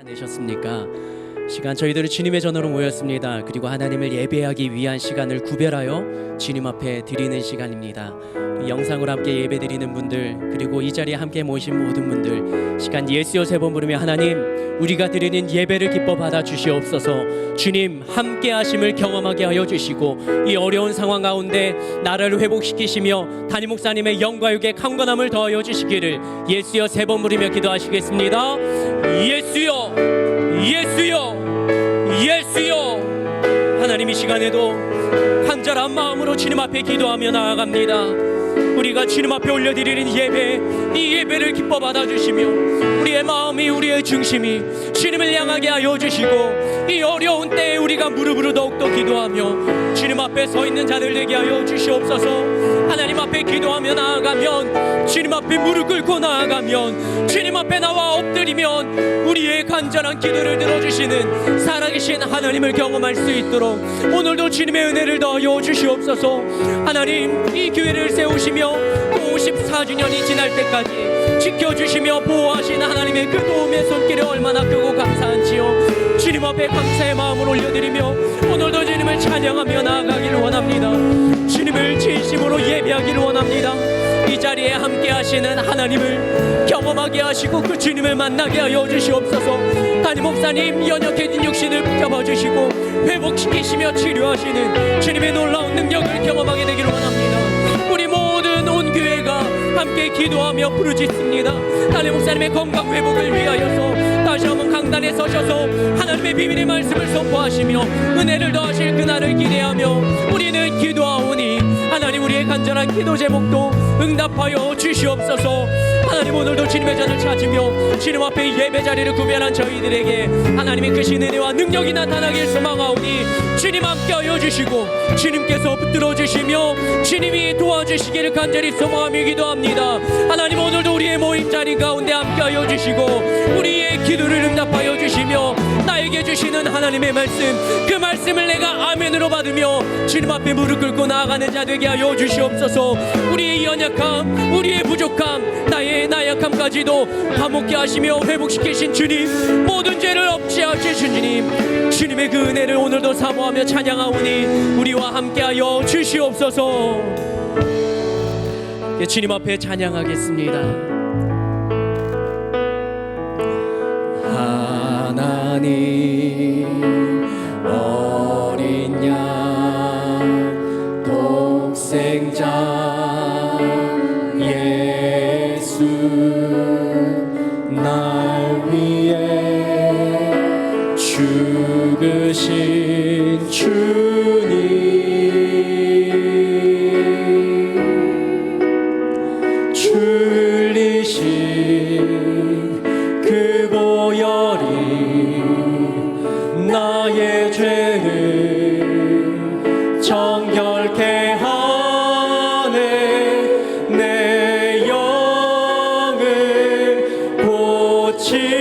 지내셨습니까? 시간 저희들은 주님의 전으로 모였습니다. 그리고 하나님을 예배하기 위한 시간을 구별하여 주님 앞에 드리는 시간입니다. 영상으로 함께 예배 드리는 분들, 그리고 이 자리에 함께 모이신 모든 분들, 시간 예수여 세 번 부르며 하나님, 우리가 드리는 예배를 기뻐 받아 주시옵소서. 주님 함께 하심을 경험하게 하여 주시고, 이 어려운 상황 가운데 나라를 회복시키시며 담임 목사님의 영과 육의 강건함을 더하여 주시기를 예수여 세 번 부르며 기도하시겠습니다. 예수여, 예수여, 예수여. 하나님, 이 시간에도 간절한 마음으로 주님 앞에 기도하며 나아갑니다. 우리가 주님 앞에 올려드리는 예배, 이 예배를 기뻐 받아주시며 우리의 마음이, 우리의 중심이 주님을 향하게 하여 주시고, 이 어려운 때에 우리가 무릎으로 더욱더 기도하며 주님 앞에 서 있는 자들 되게 하여 주시옵소서. 하나님 앞에 기도하며 나아가면, 주님 앞에 무릎 꿇고 나아가면, 주님 앞에 나와 엎드리면 우리의 간절한 기도를 들어주시는 살아계신 하나님을 경험할 수 있도록 오늘도 주님의 은혜를 더하여 주시옵소서. 하나님, 이 교회를 세우시며 또 54주년이 지날 때까지 지켜주시며 보호하신 하나님의 그 도움의 손길이 얼마나 크고 감사한지요. 주님 앞에 감사의 마음을 올려드리며 오늘도 주님을 찬양하며 나아가기를 원합니다. 주님을 진심으로 예배하기를 원합니다. 이 자리에 함께 하시는 하나님을 경험하게 하시고 그 주님을 만나게 하여 주시옵소서. 담임 목사님 연약해진 육신을 붙잡아 주시고 회복시키시며 치료하시는 주님의 놀라운 능력을 경험하게 되기를 원합니다. 우리 모든 온 교회가 함께 기도하며 부르짖습니다. 담임 목사님의 건강 회복을 위하여서 다시 한번 강단에 서셔서 하나님의 비밀의 말씀을 선포하시며 은혜를 더하실 그날을 기대하며 우리는 기도하오니 하나님, 우리의 간절한 기도 제목도 응답하여 주시옵소서. 하나님, 오늘도 주님의 전을 찾으며 주님 앞에 예배 자리를 구별한 저희들에게 하나님의 크신 은혜와 능력이 나타나길 소망하오니 주님 함께하여 주시고 주님께서 붙들어 주시며 주님이 도와주시기를 간절히 소망하며 기도합니다. 하나님, 오늘도 우리의 모임 자리 가운데 함께하여 주시고 우리의 기도를 응답하여 주시며 나에게 주시는 하나님의 말씀, 그 말씀을 내가 아멘으로 받으며 주님 앞에 무릎 꿇고 나아가는 자 되게 하여 주시옵소서. 우리의 연약함, 우리의 부족함, 나의 나약함까지도 화목케 하시며 회복시키신 주님, 모든 죄를 없애하신 주님, 주님의 그 은혜를 오늘도 사모하며 찬양하오니 우리와 함께하여 주시옵소서. 주님 앞에 찬양하겠습니다. 하나님, 어린 양 독생자 예수, 날 위해 죽으신 주님, 줄리신 그 보혈이 나의 죄를 정결케 하네. 내 영을 고치시네.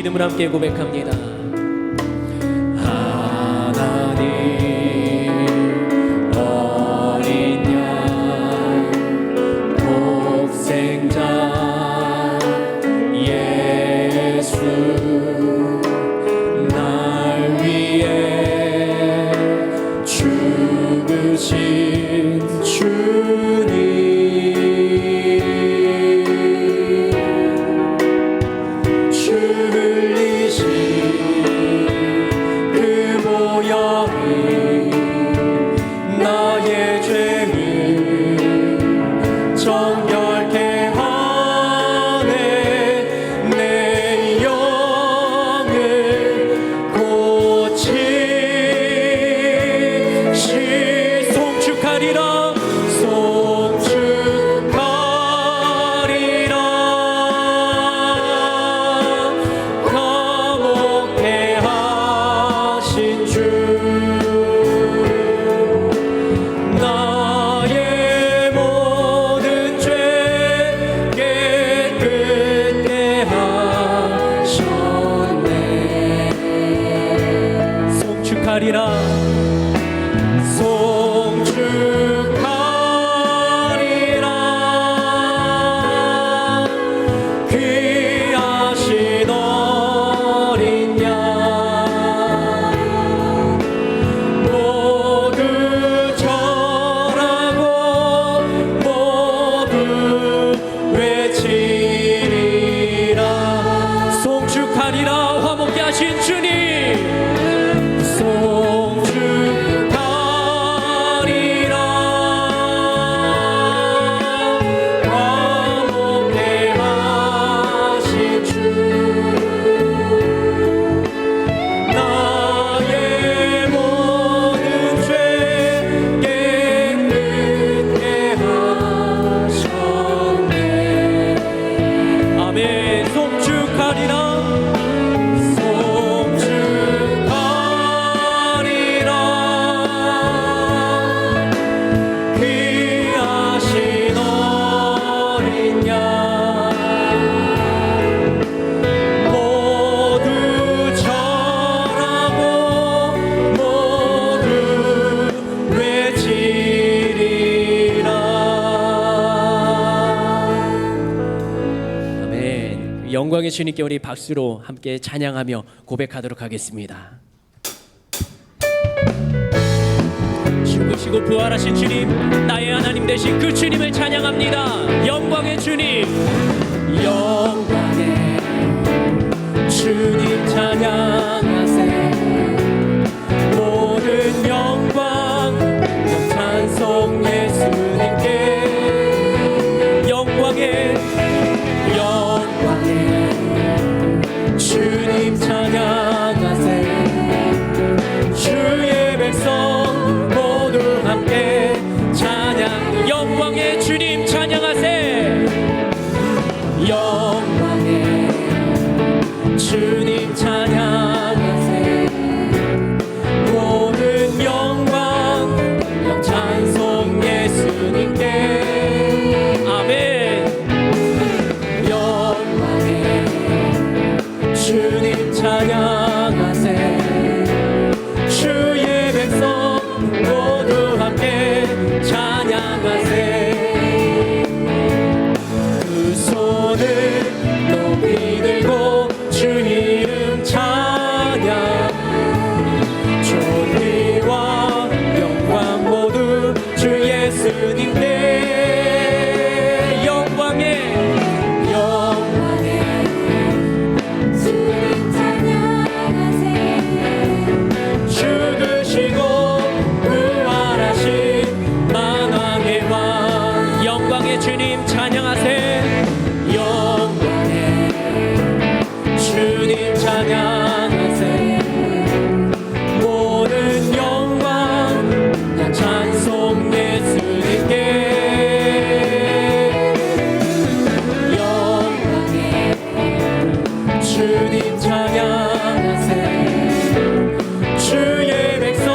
믿음으로 함께 고백합니다. 하나님 어린 양 독생자 예수 날 위해 죽으신 주님 영광의 주님께 우리 박수로 함께 찬양하며 고백하도록 하겠습니다. 죽으시고 부활하신 주님, 나의 하나님 되신 그 주님을 찬양합니다. 영광의 주님, 영광의 주님 찬양하세. 모든 영광 찬송 예수님께. 영광의 주님 찬양하세. 주의 백성 모두 함께 찬양. 영광의 주님 찬양하세. 영광의 주님 찬양하세. 모든 영광 찬송 예수님께. 아멘. 주님 찬양하세. 주의 백성 모두 함께 찬양하세. 그 손을 높이 들고 주 이름 찬양. 존귀와 영광 모두 주 예수님께. 영광의 주님 찬양하세. 영광의 주님 찬양하세. 모든 영광 찬송 예수님께. 영광의 주님 찬양하세. 주의 백성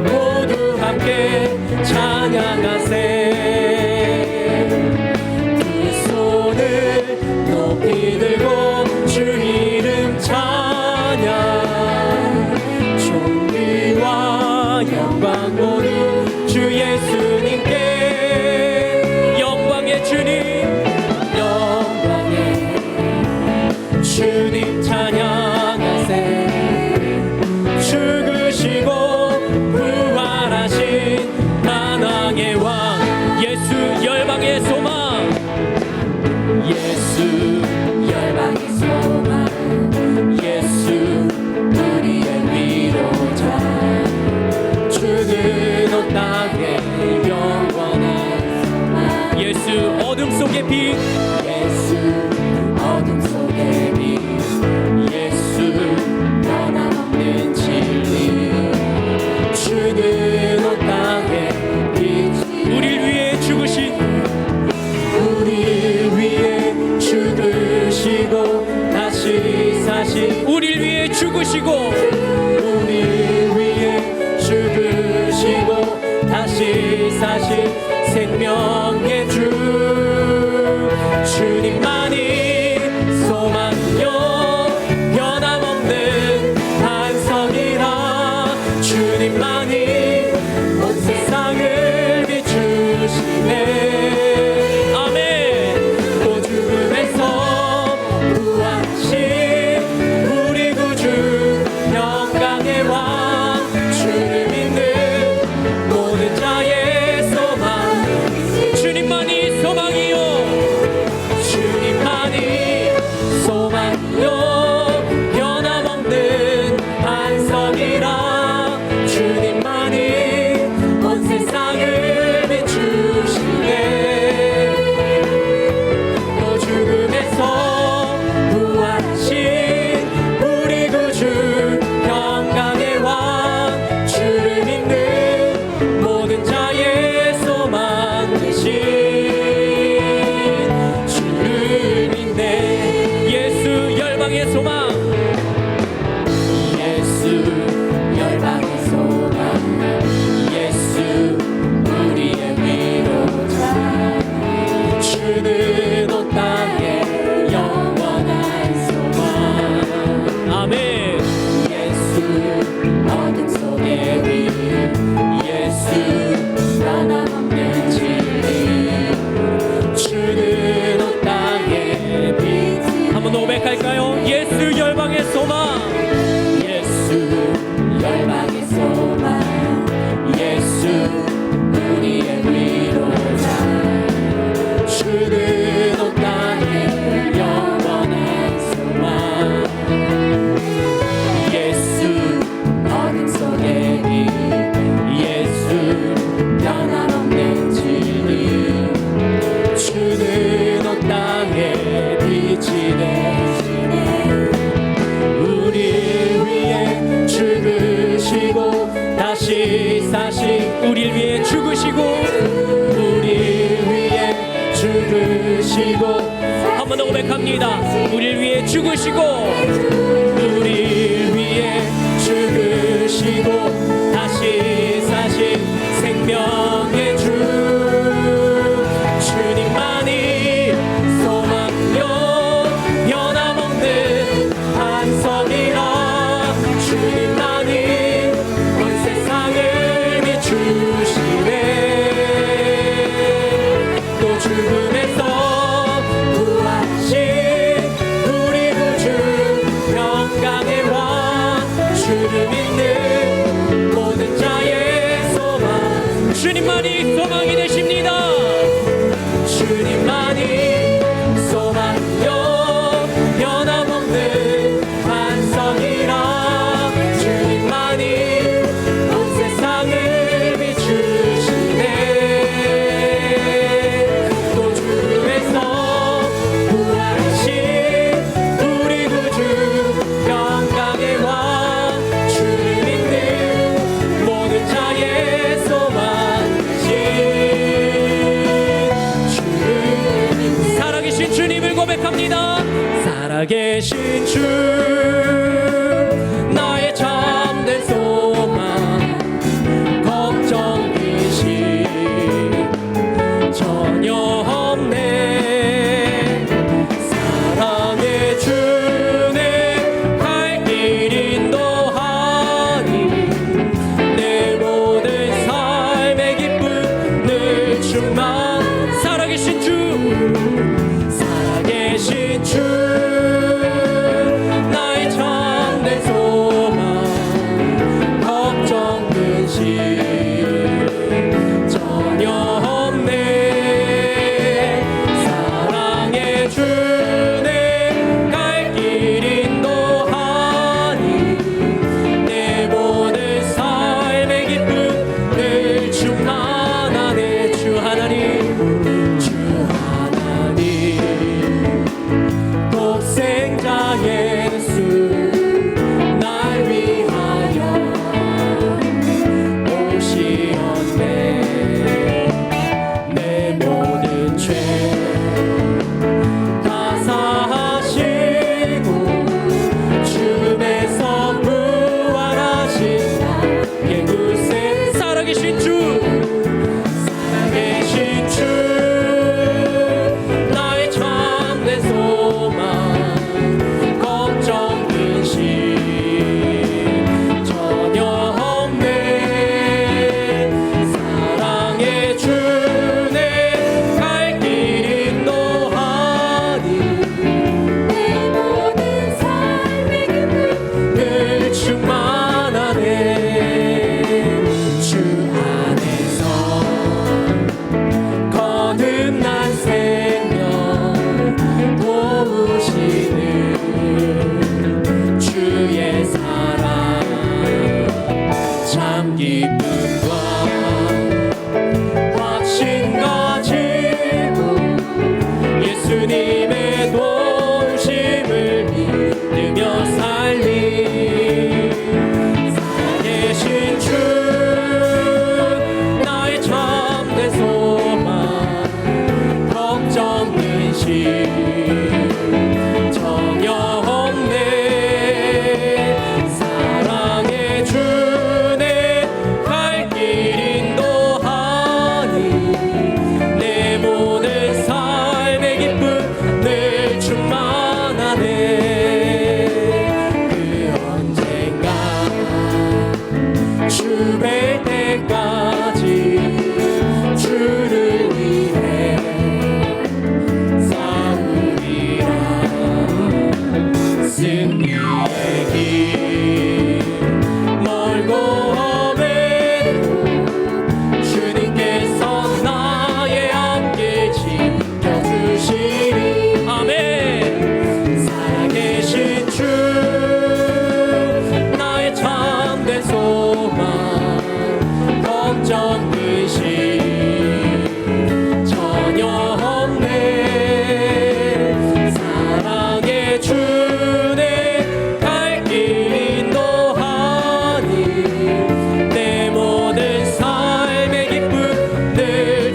모두 함께 찬양하세. 높이 들고 주 이름 찬양하세. 속의 빛 예수 어둠 속의 빛 예수 변함없는 진리 주는 온 땅에 빛 우릴 위해 죽으신 우릴 위해 죽으시고 다시 사신 우릴 위해 죽으시고 우릴 위해 죽으시고 다시 사신 생명의 주 주님만이 소망요 변함없는 반석이라 주님만이 온 세상을 비추시네 아멘 또 죽음에서 부활하신 우리 구주 영광의 왕 주를 믿는 모든 자의 소망 주님만이 소망이요 주님만이 소망요 변함없는 반석이라 주님만이 온 세상을 비추시네 또 죽음에서 부활하신 우리 구주 영광의 왕 주를 믿는 모든 자의 소망 되신 주를 믿네 예수 열방의 소망 예수 열방의 소망 예수 우리의 위로자 주는 온 땅에 영원한 소망 아멘 예수 어둠 속의 빛 예수 변함없는 진리 주는 온 땅에 빛 한번 더 고백할까요? 예수 열방의 소망 예수 열방의 소망 예수 우리의 위로자 주는 온 땅에 영원한 소망 예수 어둠 속의 빛 예수 변함없는 진리 주는 온 땅에 빛이 되시네 우리 위해 죽으시고 다시 사신 우리를 위해 죽으시고 우리를 위해 죽으시고 한 번 더 고백합니다 우리를 위해 죽으시고 우리를 위해 죽으시고 다시 사신 생명의 주 주님만이 소망요 변함없는 반석이라 주님만이 온 세상을 비추시네 또 죽음에서 부활하신 우리 구주 영광의 왕 주를 믿는 모든 자의 소망 주님만이 소망이 되십니다 주님만이 소망요 변함없는 반석이라 주님만이 온 세상을 비추시네 또 죽음에서 부활하신 우리 구주 영광의 왕 주를 믿는 모든 자의 소망 살아계신 주님을 고백합니다 살아계신 주 나의 참된 소망 걱정 의심 전혀 없네 사랑의 주내 갈 길 인도하니 내 모든 삶의 기쁨 늘 충만 살아계신 주 살아계신 주 나의 참된 소망 걱정 근심 전혀 없네 사랑의 주내 갈 길 인도하니 내 모든 삶의 기쁨 늘 충만하네 주 하나님 주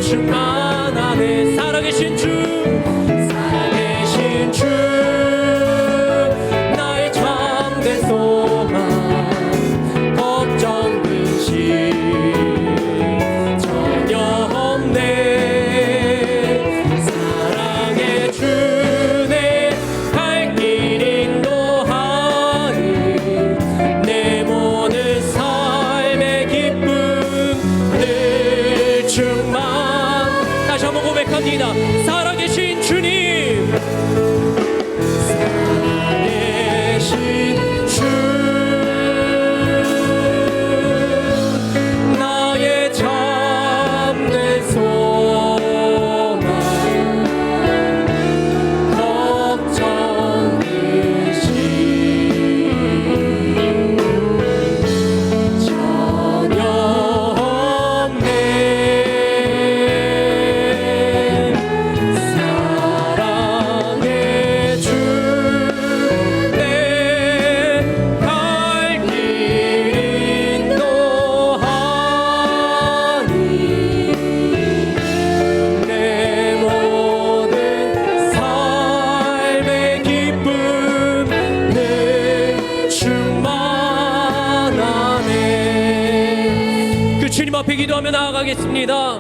충만하네. 살아계신 주, 살아계신 주, 나의 참된 소망, 걱정 근심 전혀 없네. 사랑의 주, 내 갈 길 인도하니, 내 모든 삶의 기쁨 늘 충만. 다시 한번 고백합니다. 살아계신 주님, 살아계신 주, 나의 참된 소망, 걱정 근심 전혀 없네. 사랑의 주, 내 갈 길 인도하니, 내 모든 삶의 기쁨 늘 충만하네. 그 주님 앞에 기도하며 나아가겠습니다.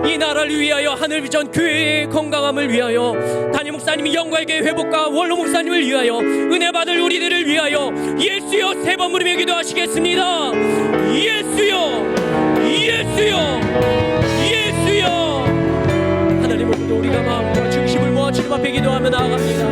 이 나라를 위하여, 하늘비전 교회의 건강함을 위하여, 담임 목사님이 영광의 교회 회복과 원로 목사님을 위하여, 은혜 받을 우리들을 위하여 예수여 세 번 부르며 기도하시겠습니다. 예수여, 예수여, 예수여. 하나님, 오늘도 우리가 마음과 중심을 모아 주님 앞에 기도하며 나아갑니다.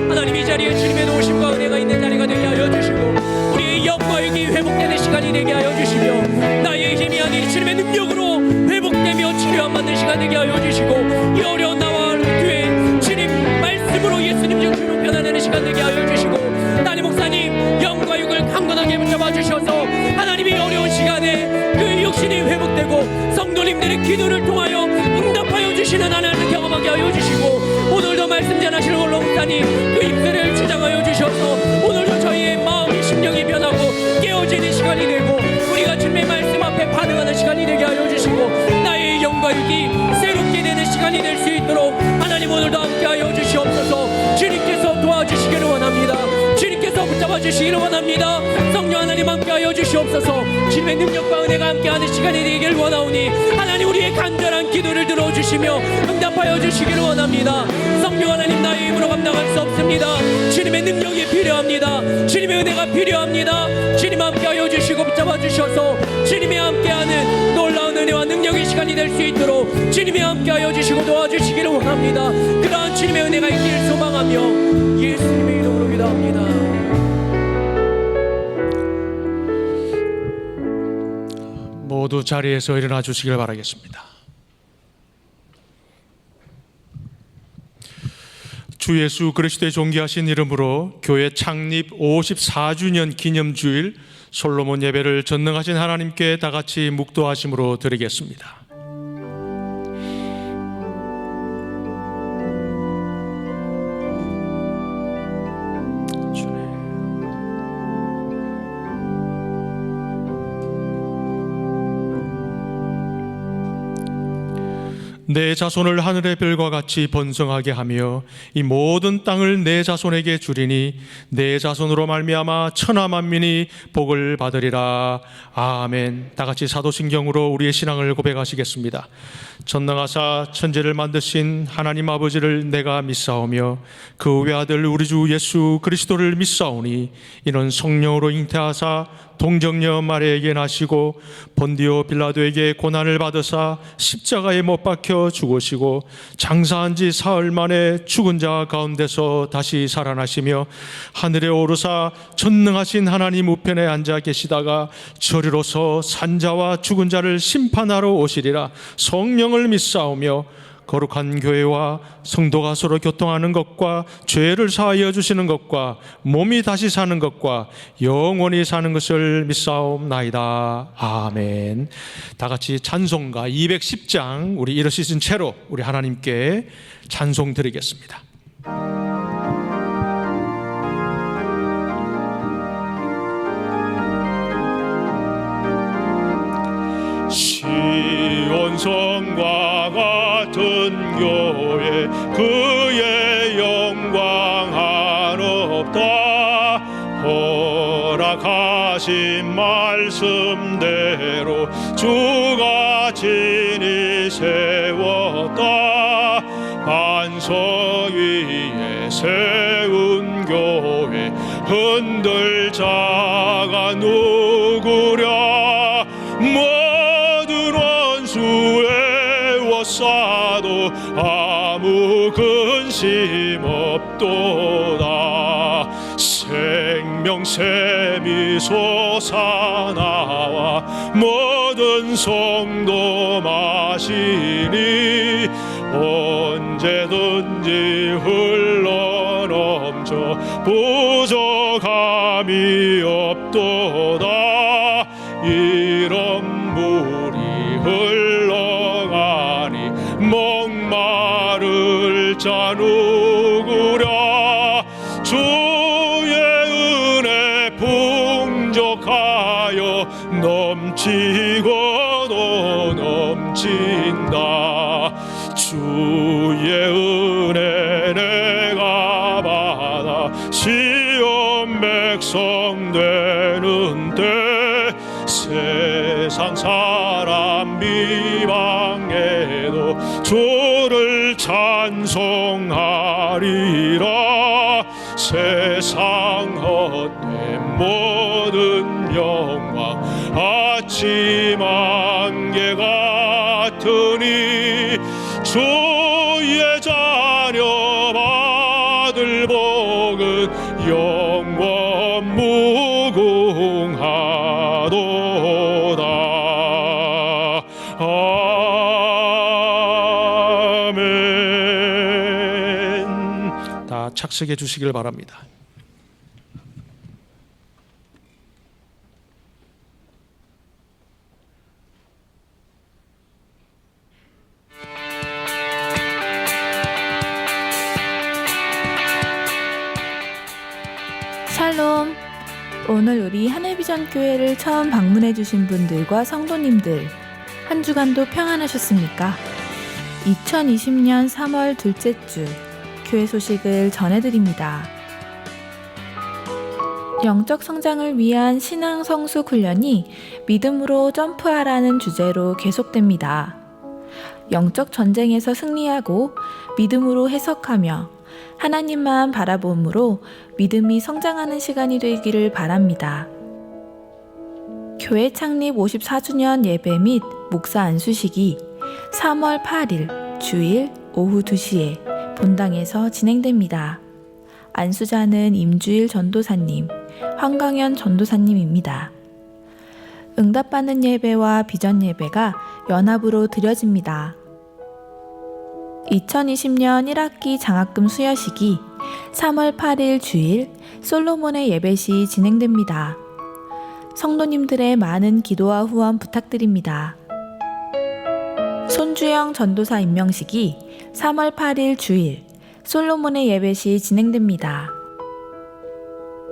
하나님, 이 자리에 주님의 도우심과 은혜가 있는 자리가 되게 하여 주시고, 우리의 영광이 회복되는 시간이 되게 하여 주시며, 나의 힘이 아닌 주님의 능력으로 회복되며 치료함 받는 시간 되게 하여 주시고, 이 어려운 나와 교회 주님 말씀으로 예수님 영주로 변화되는 시간 되게 하여 주시고, 담임 목사님 영과 육을 강건하게 붙잡아 주셔서 하나님이 어려운 시간에 그 육신이 회복되고 성도님들의 기도를 통하여 응답하여 주시는 하나님을 경험하게 하여 주시고, 오늘도 말씀 전하시는 원로 목사님 그 입술을 주장하여 주셔서 오늘도 저희의 마음이 심령이 변하고 깨어지는 시간이 되고, 우리가 주님의 말씀 앞에 반응하는 시간이 되게 하여 주시고, 나의 영과 육이 새롭게 되는 시간이 될 수 있도록 하나님 오늘도 함께하여 주시옵소서. 주님께서 도와주시기를 원합니다. 주님께서 붙잡아 주시기를 원합니다. 성령 하나님 함께하여 주시옵소서. 주님의 능력과 은혜가 함께하는 시간이 되기를 원하오니, 하나님 우리의 간절한 기도를 들어주시며 응답하여 주시기를 원합니다. 성령 하나님, 나의 힘으로 감당할 수 없습니다. 주님의 능력이 필요합니다. 주님의 은혜가 필요합니다. 주님 함께하여 주시고 붙잡아 주셔서 주님이 함께하는 놀라운 은혜와 능력의 시간이 될 수 있도록 주님이 함께하여 주시고 도와주시기를 원합니다. 그러한 주님의 은혜가 있기를 소망하며 예수님의 이름으로 기도합니다. 모두 자리에서 일어나 주시길 바라겠습니다. 주 예수 그리스도의 존귀하신 이름으로 교회 창립 54주년 기념주일 솔로몬 예배를 전능하신 하나님께 다 같이 묵도하심으로 드리겠습니다. 내 자손을 하늘의 별과 같이 번성하게 하며 이 모든 땅을 내 자손에게 주리니 내 자손으로 말미암아 천하 만민이 복을 받으리라. 아멘. 다 같이 사도신경으로 우리의 신앙을 고백하시겠습니다. 전능하사 천지를 만드신 하나님 아버지를 내가 믿사오며 그 외아들 우리 주 예수 그리스도를 믿사오니 이는 성령으로 잉태하사 동정녀 마리아에게 나시고 본디오 빌라도에게 고난을 받으사 십자가에 못 박혀 죽으시고 장사한 지 사흘 만에 죽은 자 가운데서 다시 살아나시며 하늘에 오르사 전능하신 하나님 우편에 앉아 계시다가 저리로서 산자와 죽은 자를 심판하러 오시리라. 성령을 믿사오며 거룩한 교회와 성도가 서로 교통하는 것과 죄를 사하여 주시는 것과 몸이 다시 사는 것과 영원히 사는 것을 믿사옵나이다. 아멘. 다 같이 찬송가 210장 우리 일어서신 채로 우리 하나님께 찬송 드리겠습니다. 시온성과 교회 그의 영광 한없다. 허락하신 말씀대로 주가 친히 세웠다. 반석 위에 세운 교회 흔들 자가 누구랴. 모든 원수 애워싸도 아무 근심 없도다. 생명샘이 솟아나와 모든 성도 마시니 언제든지 흘러넘쳐 부족함이 없도다. 이런 물이 흘러가니 목마를 자 누구랴. 주의 은혜 풍족하여 넘치고도 넘친다. 주의 은혜 내가 받아 시온 백성 되는 때 세상 사람 비방해도 주를 찬송하리라. 세상 헛된 모든 영광 아침 안개 같으니 주의 자녀 받을 복은 영원 무궁하도다. 아멘. 다 착석해 주시길 바랍니다. 샬롬! 오늘 우리 하늘비전 교회를 처음 방문해 주신 분들과 성도님들, 한 주간도 평안하셨습니까? 2020년 3월 둘째 주 교회 소식을 전해드립니다. 영적 성장을 위한 신앙 성숙 훈련이 믿음으로 점프하라는 주제로 계속됩니다. 영적 전쟁에서 승리하고 믿음으로 해석하며 하나님만 바라봄으로 믿음이 성장하는 시간이 되기를 바랍니다. 교회 창립 54주년 예배 및 목사 안수식이 3월 8일 주일 오후 2시에 본당에서 진행됩니다. 안수자는 임주일 전도사님, 황강현 전도사님입니다. 응답받는 예배와 비전 예배가 연합으로 드려집니다. 2020년 1학기 장학금 수여식이 3월 8일 주일 솔로몬의 예배 시 진행됩니다. 성도님들의 많은 기도와 후원 부탁드립니다. 손주영 전도사 임명식이 3월 8일 주일 솔로몬의 예배 시 진행됩니다.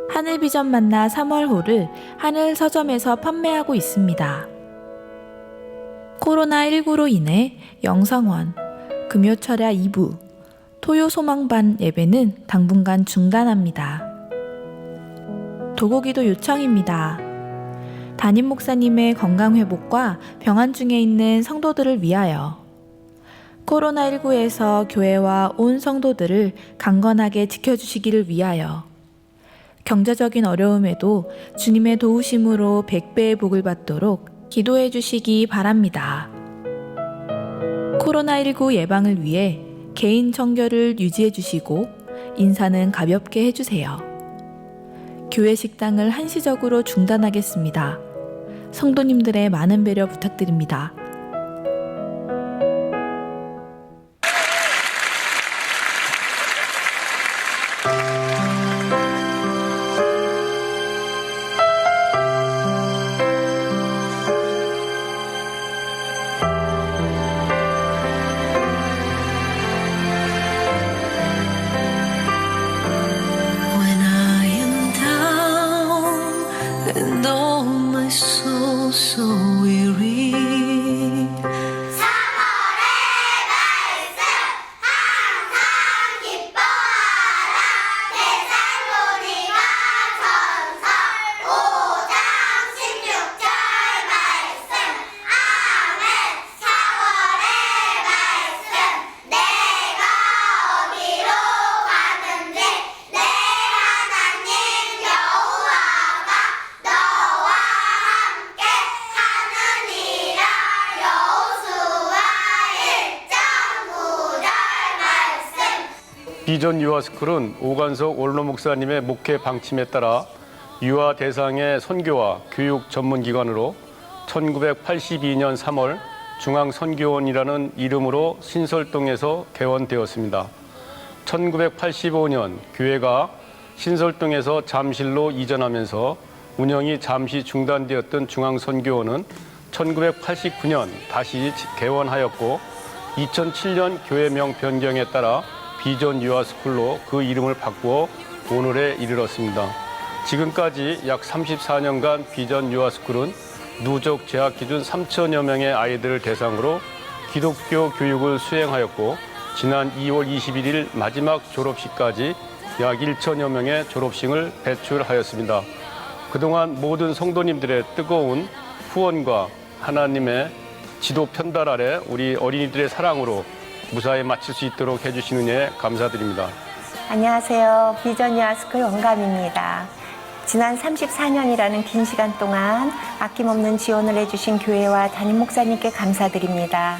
하늘비전 만나 3월호를 하늘 서점에서 판매하고 있습니다. 코로나19로 인해 영성원, 금요철야 2부, 토요소망반 예배는 당분간 중단합니다. 도고기도 요청입니다. 담임 목사님의 건강회복과 병환 중에 있는 성도들을 위하여 코로나19에서 교회와 온 성도들을 강건하게 지켜주시기를 위하여 경제적인 어려움에도 주님의 도우심으로 100배의 복을 받도록 기도해 주시기 바랍니다. 코로나19 예방을 위해 개인 청결을 유지해 주시고 인사는 가볍게 해주세요. 교회 식당을 한시적으로 중단하겠습니다. 성도님들의 많은 배려 부탁드립니다. So weary, 비전 유아스쿨은 오관석 원로 목사님의 목회 방침에 따라 유아 대상의 선교와 교육 전문기관으로 1982년 3월 중앙선교원이라는 이름으로 신설동에서 개원되었습니다. 1985년 교회가 신설동에서 잠실로 이전하면서 운영이 잠시 중단되었던 중앙선교원은 1989년 다시 개원하였고 2007년 교회명 변경에 따라 비전 유아스쿨로 그 이름을 바꾸어 오늘에 이르렀습니다. 지금까지 약 34년간 비전 유아스쿨은 누적 재학 기준 3천여 명의 아이들을 대상으로 기독교 교육을 수행하였고 지난 2월 21일 마지막 졸업식까지 약 1천여 명의 졸업생을 배출하였습니다. 그동안 모든 성도님들의 뜨거운 후원과 하나님의 지도 편달 아래 우리 어린이들의 사랑으로 무사히 마칠 수 있도록 해주시는 예 감사드립니다. 안녕하세요. 비전 유아스쿨 원감입니다. 지난 34년이라는 긴 시간 동안 아낌없는 지원을 해주신 교회와 담임 목사님께 감사드립니다.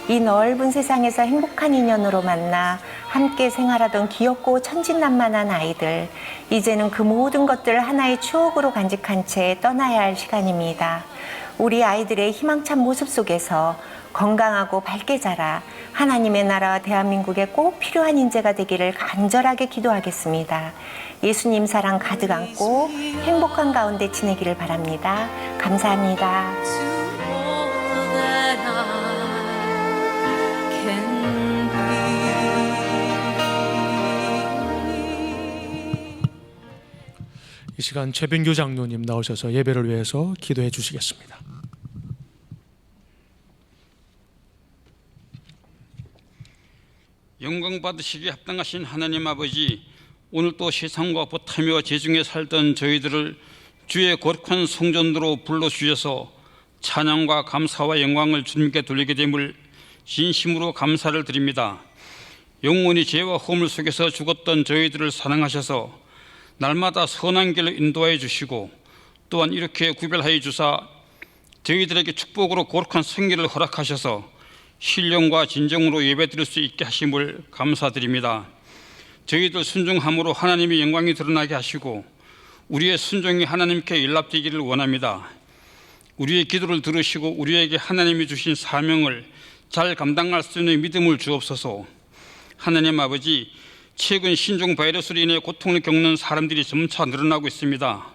이 넓은 세상에서 행복한 인연으로 만나 함께 생활하던 귀엽고 천진난만한 아이들, 이제는 그 모든 것들을 하나의 추억으로 간직한 채 떠나야 할 시간입니다. 우리 아이들의 희망찬 모습 속에서 건강하고 밝게 자라 하나님의 나라와 대한민국에 꼭 필요한 인재가 되기를 간절하게 기도하겠습니다. 예수님 사랑 가득 안고 행복한 가운데 지내기를 바랍니다. 감사합니다. 이 시간 최병규 장로님 나오셔서 예배를 위해서 기도해 주시겠습니다. 영광 받으시기에 합당하신 하나님 아버지, 오늘 또 세상과 보타며 재중에 살던 저희들을 주의 거룩한 성전으로 불러주셔서 찬양과 감사와 영광을 주님께 돌리게 됨을 진심으로 감사를 드립니다. 영원히 죄와 허물 속에서 죽었던 저희들을 사랑하셔서 날마다 선한 길로 인도하여 주시고 또한 이렇게 구별하여 주사 저희들에게 축복으로 거룩한 성기를 허락하셔서 신령과 진정으로 예배드릴 수 있게 하심을 감사드립니다. 저희들 순종함으로 하나님의 영광이 드러나게 하시고 우리의 순종이 하나님께 연락되기를 원합니다. 우리의 기도를 들으시고 우리에게 하나님이 주신 사명을 잘 감당할 수 있는 믿음을 주옵소서. 하나님 아버지, 최근 신종 바이러스로 인해 고통을 겪는 사람들이 점차 늘어나고 있습니다.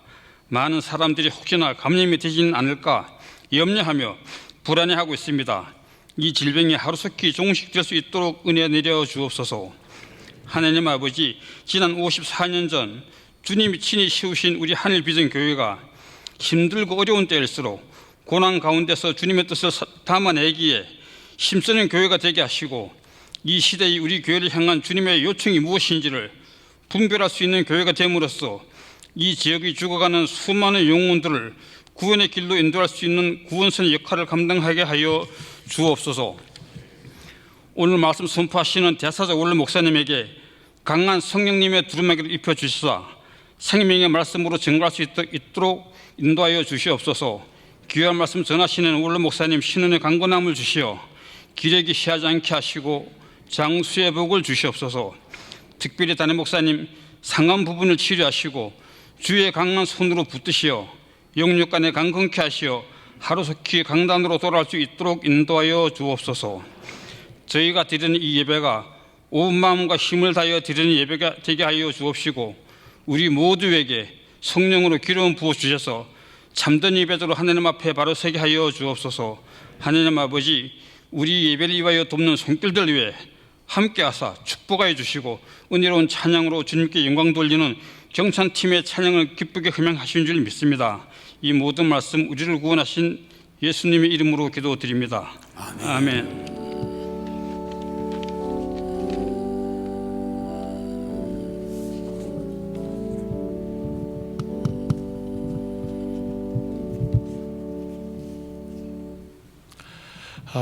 많은 사람들이 혹시나 감염이 되지는 않을까 염려하며 불안해하고 있습니다. 이 질병이 하루속히 종식될 수 있도록 은혜 내려 주옵소서. 하나님 아버지, 지난 54년 전 주님이 친히 세우신 우리 하늘비전교회가 힘들고 어려운 때일수록 고난 가운데서 주님의 뜻을 담아내기에 힘쓰는 교회가 되게 하시고 이 시대의 우리 교회를 향한 주님의 요청이 무엇인지를 분별할 수 있는 교회가 됨으로써 이 지역이 죽어가는 수많은 영혼들을 구원의 길로 인도할 수 있는 구원선의 역할을 감당하게 하여 주옵소서. 오늘 말씀 선포하시는 대사자 원로 목사님에게 강한 성령님의 두루마기를 입혀주시사 생명의 말씀으로 증거할 수 있도록 인도하여 주시옵소서. 귀한 말씀 전하시는 원로 목사님 신원의 강건함을 주시어 기력이 쉬하지 않게 하시고 장수의 복을 주시옵소서. 특별히 담임 목사님 상한 부분을 치료하시고 주의 강한 손으로 붙드시어 영육간에 강건케 하시어 하루속히 강단으로 돌아갈 수 있도록 인도하여 주옵소서. 저희가 드리는 이 예배가 온 마음과 힘을 다하여 드리는 예배가 되게 하여 주옵시고 우리 모두에게 성령으로 기름 부어 주셔서 참된 예배대로 하나님 앞에 바로 서게 하여 주옵소서. 하나님 아버지, 우리 예배를 위하여 돕는 손길들 위해 함께 하사 축복하여 주시고 은혜로운 찬양으로 주님께 영광 돌리는 경찬팀의 찬양을 기쁘게 흠양하신 줄 믿습니다. 이 모든 말씀 우리를 구원하신 예수님의 이름으로 기도드립니다. 아멘.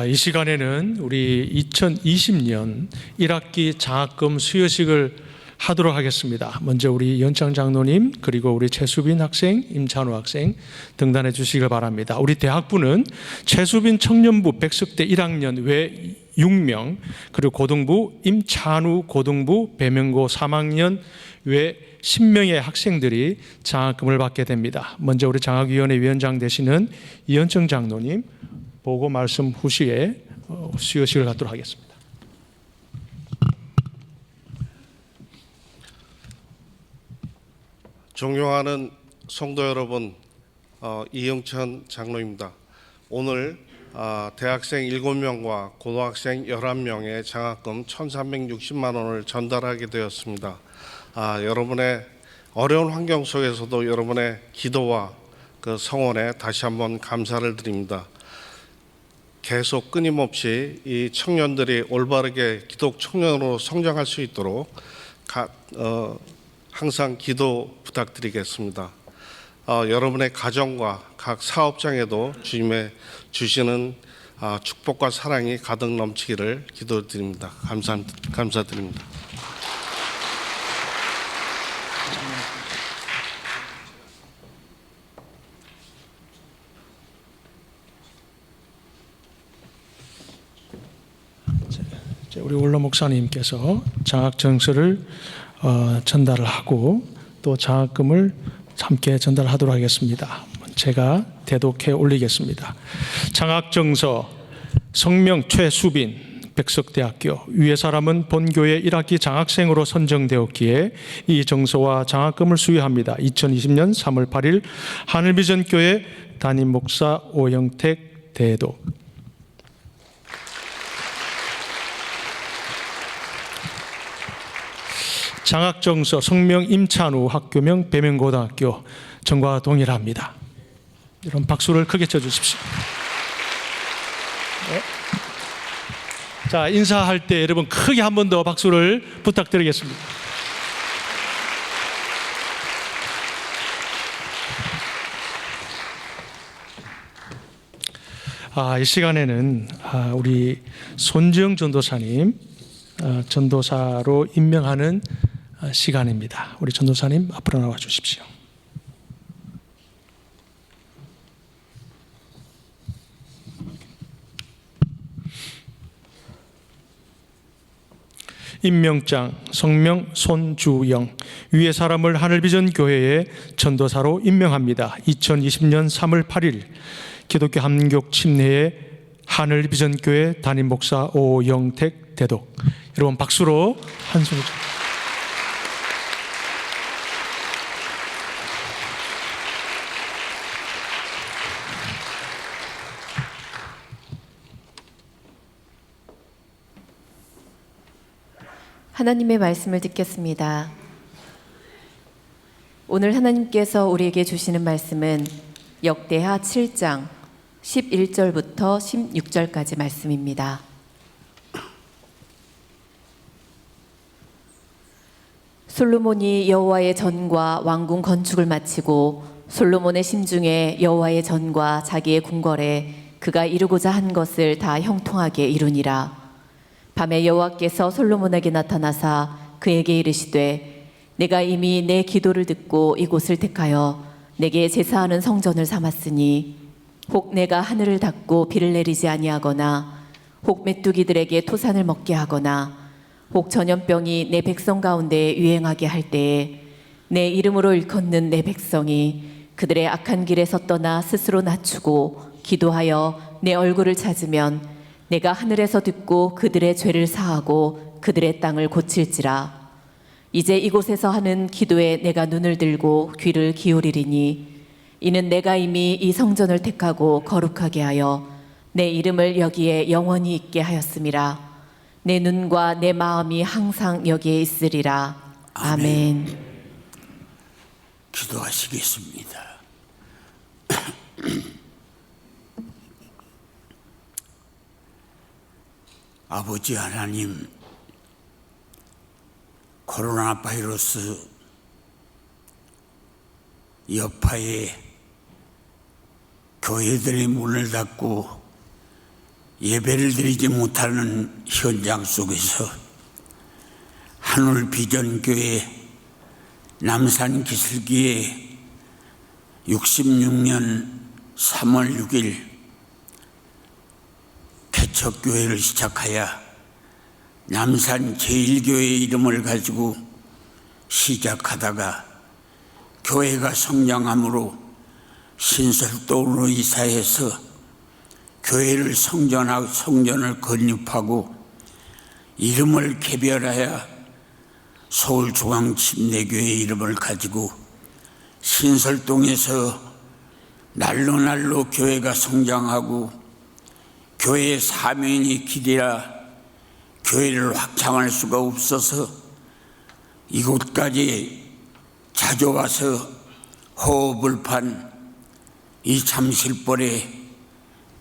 이 시간에는 우리 2020년 1학기 장학금 수여식을 하도록 하겠습니다. 먼저 우리 연창 장로님 그리고 우리 최수빈 학생, 임찬호 학생 등단해 주시길 바랍니다. 우리 대학부는 최수빈 청년부 백석대 1학년 외 6명, 그리고 고등부 임찬우 고등부 배명고 3학년 외 10명의 학생들이 장학금을 받게 됩니다. 먼저 우리 장학위원회 위원장 되시는 이현청 장로님 보고 말씀 후시에 수여식을 갖도록 하겠습니다. 존경하는 성도 여러분, 이영천 장로입니다. 오늘 대학생 7명과 고등학생 11명의 장학금 1,360만 원을 전달하게 되었습니다. 여러분의 어려운 환경 속에서도 여러분의 기도와 그 성원에 다시 한번 감사를 드립니다. 계속 끊임없이 이 청년들이 올바르게 기독 청년으로 성장할 수 있도록 항상 기도 부탁드리겠습니다. 여러분의 가정과 각 사업장에도 주님의 주시는 축복과 사랑이 가득 넘치기를 기도드립니다. 감사드립니다. 우리 원로 목사님께서 장학 정서를 전달을 하고 또 장학금을 함께 전달하도록 하겠습니다. 제가 대독해 올리겠습니다. 장학 정서 성명 최수빈 백석대학교 위의 사람은 본교회 1학기 장학생으로 선정되었기에 이 정서와 장학금을 수여합니다. 2020년 3월 8일 하늘비전교회 담임 목사 오영택 대독. 장학정서 성명 임찬우 학교명 배명고등학교 전과 동일합니다. 여러분 박수를 크게 쳐주십시오. 네. 자, 인사할 때 여러분 크게 한 번 더 박수를 부탁드리겠습니다. 이 시간에는 우리 손지영 전도사님 전도사로 임명하는 시간입니다. 우리 전도사님 앞으로 나와 주십시오. 임명장 성명 손주영 위의 사람을 하늘비전 교회의 전도사로 임명합니다. 2020년 3월 8일 기독교 한국 침례의 하늘비전교회 담임 목사 오영택 대독. 여러분 박수로 한 손을. 하나님의 말씀을 듣겠습니다. 오늘 하나님께서 우리에게 주시는 말씀은 역대하 7장 11절부터 16절까지 말씀입니다. 솔로몬이 여호와의 전과 왕궁 건축을 마치고 솔로몬의 심중에 여호와의 전과 자기의 궁궐에 그가 이루고자 한 것을 다 형통하게 이루니라. 밤에 여호와께서 솔로몬에게 나타나사 그에게 이르시되 내가 이미 내 기도를 듣고 이곳을 택하여 내게 제사하는 성전을 삼았으니 혹 내가 하늘을 닫고 비를 내리지 아니하거나 혹 메뚜기들에게 토산을 먹게 하거나 혹 전염병이 내 백성 가운데 유행하게 할 때에 내 이름으로 일컫는 내 백성이 그들의 악한 길에서 떠나 스스로 낮추고 기도하여 내 얼굴을 찾으면 내가 하늘에서 듣고 그들의 죄를 사하고 그들의 땅을 고칠지라. 이제 이곳에서 하는 기도에 내가 눈을 들고 귀를 기울이리니 이는 내가 이미 이 성전을 택하고 거룩하게 하여 내 이름을 여기에 영원히 있게 하였음이라. 내 눈과 내 마음이 항상 여기에 있으리라. 아멘. 기도하시겠습니다. 아버지 하나님, 코로나 바이러스 여파에 교회들이 문을 닫고 예배를 드리지 못하는 현장 속에서 하늘비전교회 남산기슬기에 66년 3월 6일 개척교회를 시작하여 남산 제1교회 이름을 가지고 시작하다가 교회가 성장함으로 신설동으로 이사해서 교회를 성전을 건립하고 이름을 개별하여 서울중앙침례교회 이름을 가지고 신설동에서 날로 교회가 성장하고 교회의 사명이 길이라 교회를 확장할 수가 없어서 이곳까지 자주 와서 호흡을 판 이 잠실벌에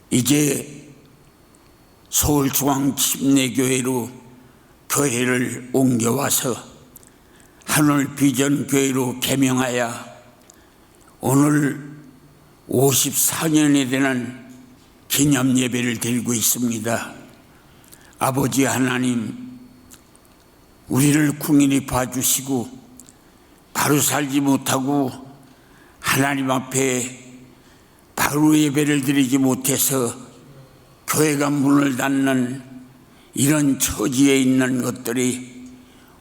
이제 서울중앙침례교회로 교회를 옮겨와서 하늘비전교회로 개명하여 오늘 54년이 되는 기념예배를 드리고 있습니다. 아버지 하나님, 우리를 궁일이 봐주시고 바로 살지 못하고 하나님 앞에 바로 예배를 드리지 못해서 교회가 문을 닫는 이런 처지에 있는 것들이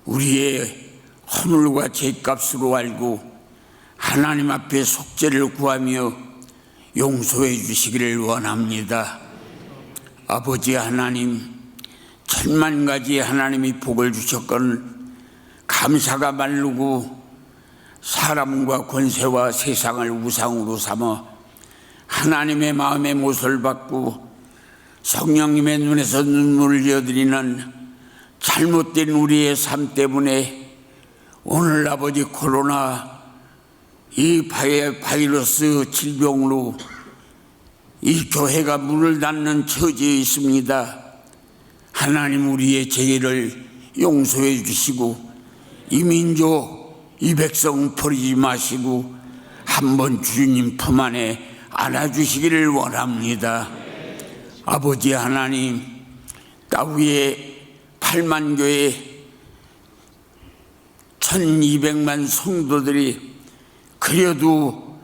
우리의 허물과 죄값으로 알고 하나님 앞에 속죄를 구하며 용서해 주시기를 원합니다. 아버지 하나님, 천만 가지 하나님이 복을 주셨건 감사가 마르고 사람과 권세와 세상을 우상으로 삼아 하나님의 마음의 못을 받고 성령님의 눈에서 눈물을 이어드리는 잘못된 우리의 삶 때문에 오늘 아버지 코로나 이 바이러스 질병으로 이 교회가 문을 닫는 처지에 있습니다. 하나님, 우리의 죄를 용서해 주시고 이 민족, 이 백성 버리지 마시고 한번 주님 품 안에 안아주시기를 원합니다. 아버지 하나님, 따위의 8만 교회 1200만 성도들이 그래도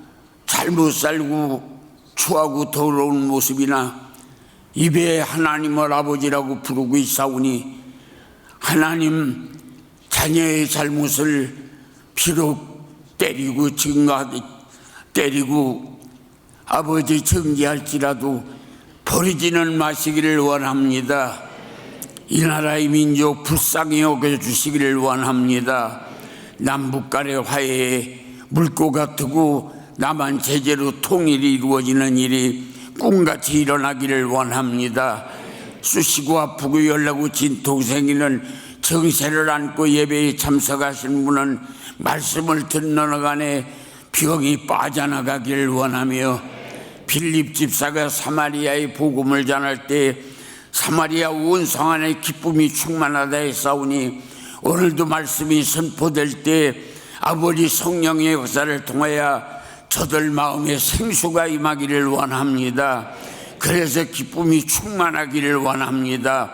잘못 살고 추하고 더러운 모습이나 입에 하나님을 아버지라고 부르고 있사오니 하나님, 자녀의 잘못을 비록 때리고 때리고 아버지 정죄할지라도 버리지는 마시기를 원합니다. 이 나라의 민족 불쌍히 여겨주시기를 원합니다. 남북 간의 화해에 물꼬가 트고 남한 제재로 통일이 이루어지는 일이 꿈같이 일어나기를 원합니다. 쑤시고 아프고 열나고 진통 생기는 정세를 안고 예배에 참석하신 분은 말씀을 듣는 간에 병이 빠져나가기를 원하며 빌립 집사가 사마리아의 복음을 전할 때 사마리아 온 성 안에 기쁨이 충만하다 했사오니 오늘도 말씀이 선포될 때 아버지 성령의 역사를 통하여 저들 마음에 생수가 임하기를 원합니다. 그래서 기쁨이 충만하기를 원합니다.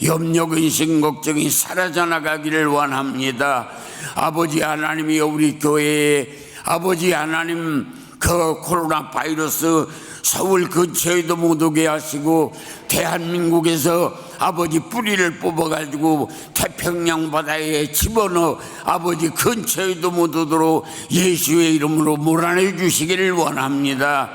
염려, 근심, 걱정이 사라져 나가기를 원합니다. 아버지 하나님이여, 우리 교회에 아버지 하나님, 그 코로나 바이러스 서울 근처에도 못 오게 하시고 대한민국에서 아버지 뿌리를 뽑아가지고 태평양 바다에 집어넣어 아버지 근처에도 못 오도록 예수의 이름으로 몰아내 주시기를 원합니다.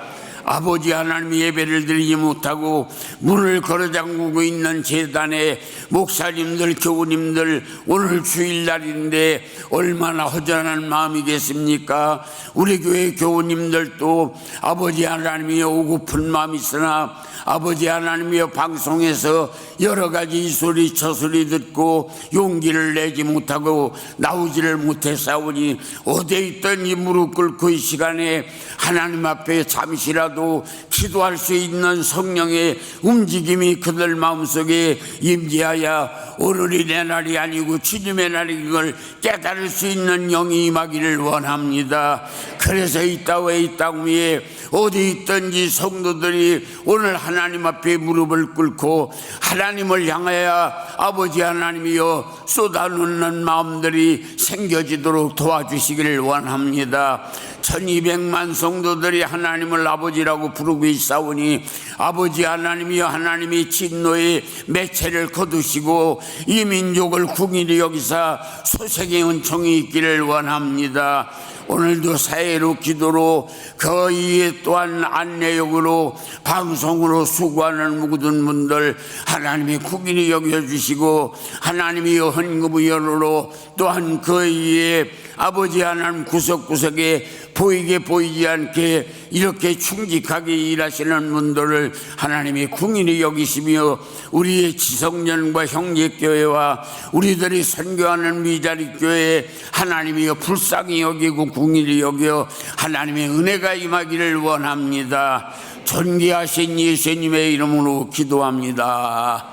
아버지 하나님, 예배를 드리지 못하고 문을 걸어 잠그고 있는 제단의 목사님들, 교우님들, 오늘 주일날인데 얼마나 허전한 마음이겠습니까? 우리 교회 교우님들도 아버지 하나님이여 오고픈 마음이 있으나 아버지 하나님이여 방송에서 여러 가지 이 소리 저 소리 듣고 용기를 내지 못하고 나오지를 못했사오니 어디에 있던 이 무릎 꿇고 이 시간에 하나님 앞에 잠시라도 기도할 수 있는 성령의 움직임이 그들 마음속에 임재하여 오늘이 내 날이 아니고 주님의 날인 걸 깨달을 수 있는 영이 임하기를 원합니다. 그래서 이 땅 위에 어디 있든지 성도들이 오늘 하나님 앞에 무릎을 꿇고 하나님을 향하여 아버지 하나님이여 쏟아놓는 마음들이 생겨지도록 도와주시기를 원합니다. 1200만 성도들이 하나님을 아버지라고 부르고 있사오니 아버지 하나님이여, 하나님이 진노의 매체를 거두시고 이 민족을 궁일이 여기사 소생의 은총이 있기를 원합니다. 오늘도 사회로 기도로 그 이에 또한 안내역으로 방송으로 수고하는 모든 분들 하나님이 국인이 여겨주시고 하나님이 헌금의원으로 또한 그 이에 아버지 하나님 구석구석에 보이게 보이지 않게 이렇게 충직하게 일하시는 분들을 하나님이 궁인이 여기시며 우리의 지성년과 형제교회와 우리들이 선교하는 미자리교회 하나님이 불쌍히 여기고 궁인이 여겨 하나님의 은혜가 임하기를 원합니다. 존귀하신 예수님의 이름으로 기도합니다.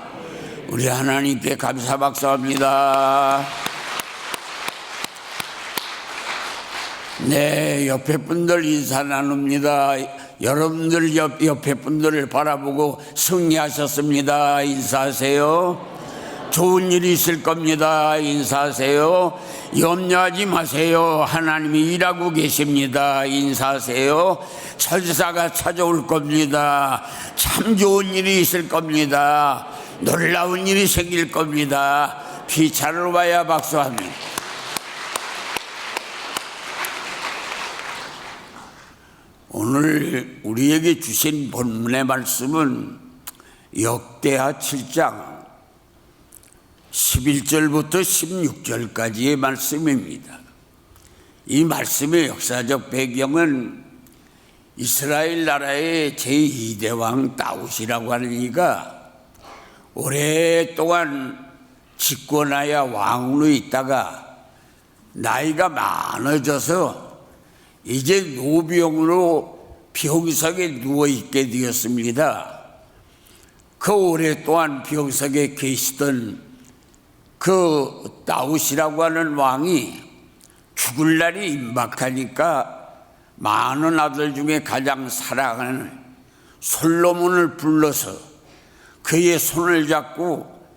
우리 하나님께 감사 박수합니다. 네, 옆에 분들 인사 나눕니다. 여러분들 옆에 분들을 바라보고 승리하셨습니다. 인사하세요. 좋은 일이 있을 겁니다. 인사하세요. 염려하지 마세요. 하나님이 일하고 계십니다. 인사하세요. 천사가 찾아올 겁니다. 참 좋은 일이 있을 겁니다. 놀라운 일이 생길 겁니다. 피차를 봐야 박수합니다. 오늘 우리에게 주신 본문의 말씀은 역대하 7장 11절부터 16절까지의 말씀입니다. 이 말씀의 역사적 배경은 이스라엘 나라의 제2대 왕 다윗이라고 하는 이가 오랫동안 집권하여 왕으로 있다가 나이가 많아져서 이제 노병으로 병석에 누워있게 되었습니다. 그 오랫동안 병석에 계시던 그 다윗이라고 하는 왕이 죽을 날이 임박하니까 많은 아들 중에 가장 사랑하는 솔로몬을 불러서 그의 손을 잡고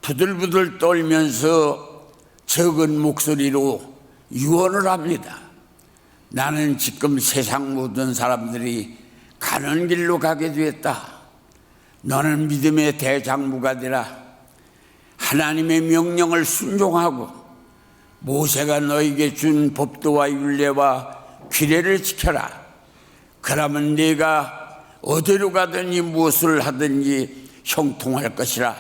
부들부들 떨면서 적은 목소리로 유언을 합니다. 나는 지금 세상 모든 사람들이 가는 길로 가게 되었다. 너는 믿음의 대장부가 되라. 하나님의 명령을 순종하고 모세가 너에게 준 법도와 율례와 규례를 지켜라. 그러면 네가 어디로 가든지 무엇을 하든지 형통할 것이라.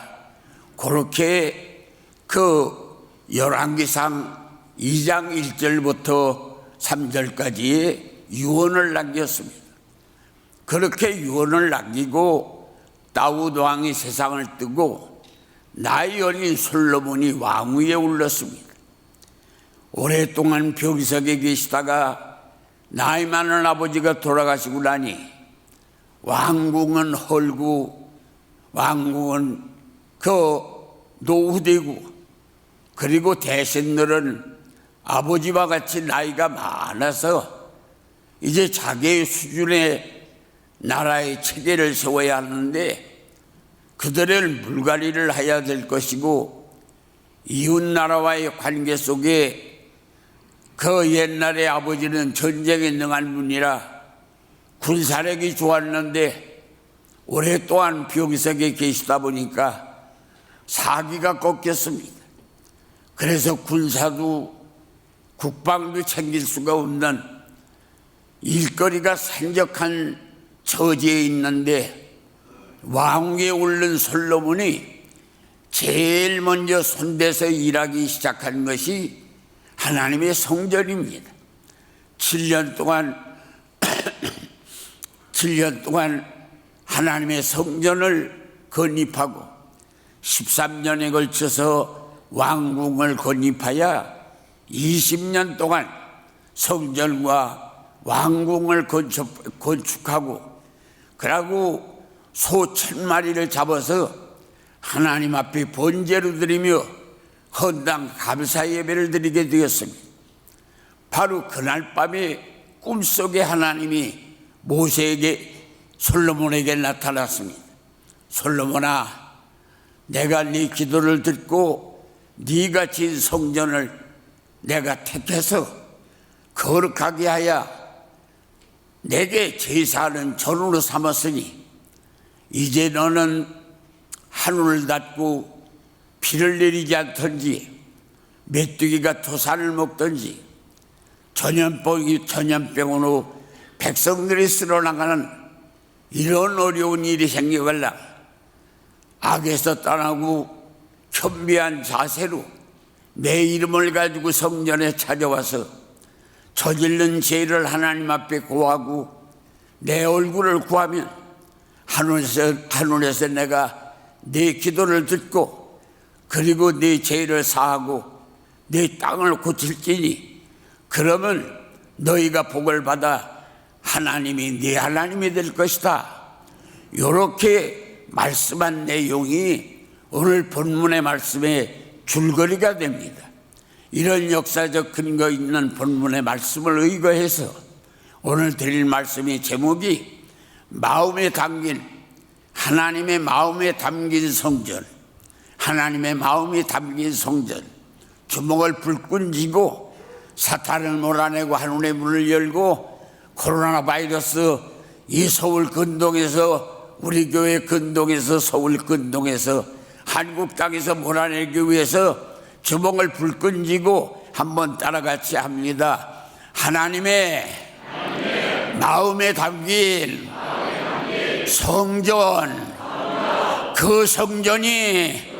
그렇게 그 열왕기상 2장 1절부터 3절까지의 유언을 남겼습니다. 그렇게 유언을 남기고 다윗 왕이 세상을 뜨고 나이 어린 솔로몬이 왕위에 올랐습니다. 오랫동안 병석에 계시다가 나이 많은 아버지가 돌아가시고 나니 왕궁은 헐고 왕궁은 그 노후되고 그리고 대신들은 아버지와 같이 나이가 많아서 이제 자기의 수준의 나라의 체계를 세워야 하는데 그들을 물갈이를 해야 될 것이고 이웃나라와의 관계 속에 그 옛날에 아버지는 전쟁에 능한 분이라 군사력이 좋았는데 오랫동안 병석에 계시다 보니까 사기가 꺾였습니다. 그래서 군사도 국방도 챙길 수가 없는 일거리가 산적한 처지에 있는데 왕위에 오른 솔로몬이 제일 먼저 손대서 일하기 시작한 것이 하나님의 성전입니다. 7년 동안 하나님의 성전을 건립하고 13년에 걸쳐서 왕궁을 건립하여 20년 동안 성전과 왕궁을 건축하고 그러고 소 1000마리를 잡아서 하나님 앞에 번제로 드리며 헌당 감사 예배를 드리게 되었습니다. 바로 그날 밤에 꿈속에 하나님이 모세에게 솔로몬에게 나타났습니다. 솔로몬아, 내가 네 기도를 듣고 네가 진 성전을 내가 택해서 거룩하게 하여 내게 제사는 전으로 삼았으니 이제 너는 하늘을 닫고 비를 내리지 않던지 메뚜기가 토산을 먹던지 전염병으로 백성들이 쓸어나가는 이런 어려운 일이 생겨갈라 악에서 떠나고 겸비한 자세로 내 이름을 가지고 성전에 찾아와서 저지른 죄를 하나님 앞에 고하고 내 얼굴을 구하면 하늘에서 내가 네 기도를 듣고 그리고 네 죄를 사하고 네 땅을 고칠지니 그러면 너희가 복을 받아 하나님이 네 하나님이 될 것이다. 이렇게 말씀한 내용이 오늘 본문의 말씀의 줄거리가 됩니다. 이런 역사적 근거 있는 본문의 말씀을 의거해서 오늘 드릴 말씀의 제목이 마음에 담긴 하나님의 마음에 담긴 성전, 하나님의 마음이 담긴 성전, 주먹을 불끈 쥐고 사탄을 몰아내고 하늘의 문을 열고 코로나 바이러스 이 서울 근동에서 우리 교회 근동에서 서울 근동에서 한국 땅에서 몰아내기 위해서 주먹을 불끈 쥐고 한번 따라같이 합니다. 하나님의 마음에 담긴 성전, 그 성전이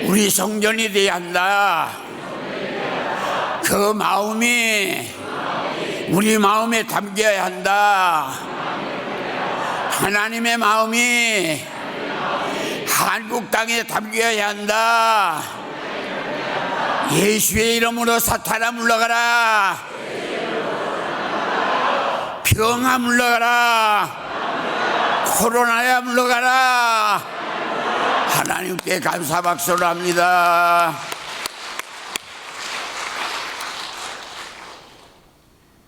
우리 성전이 되어야 한다. 그 마음이 우리 마음에 담겨야 한다. 하나님의 마음이 한국 땅에 담겨야 한다. 예수의 이름으로 사탄아 물러가라. 병아 물러가라. 코로나야 물러가라. 하나님께 감사 박수를 합니다.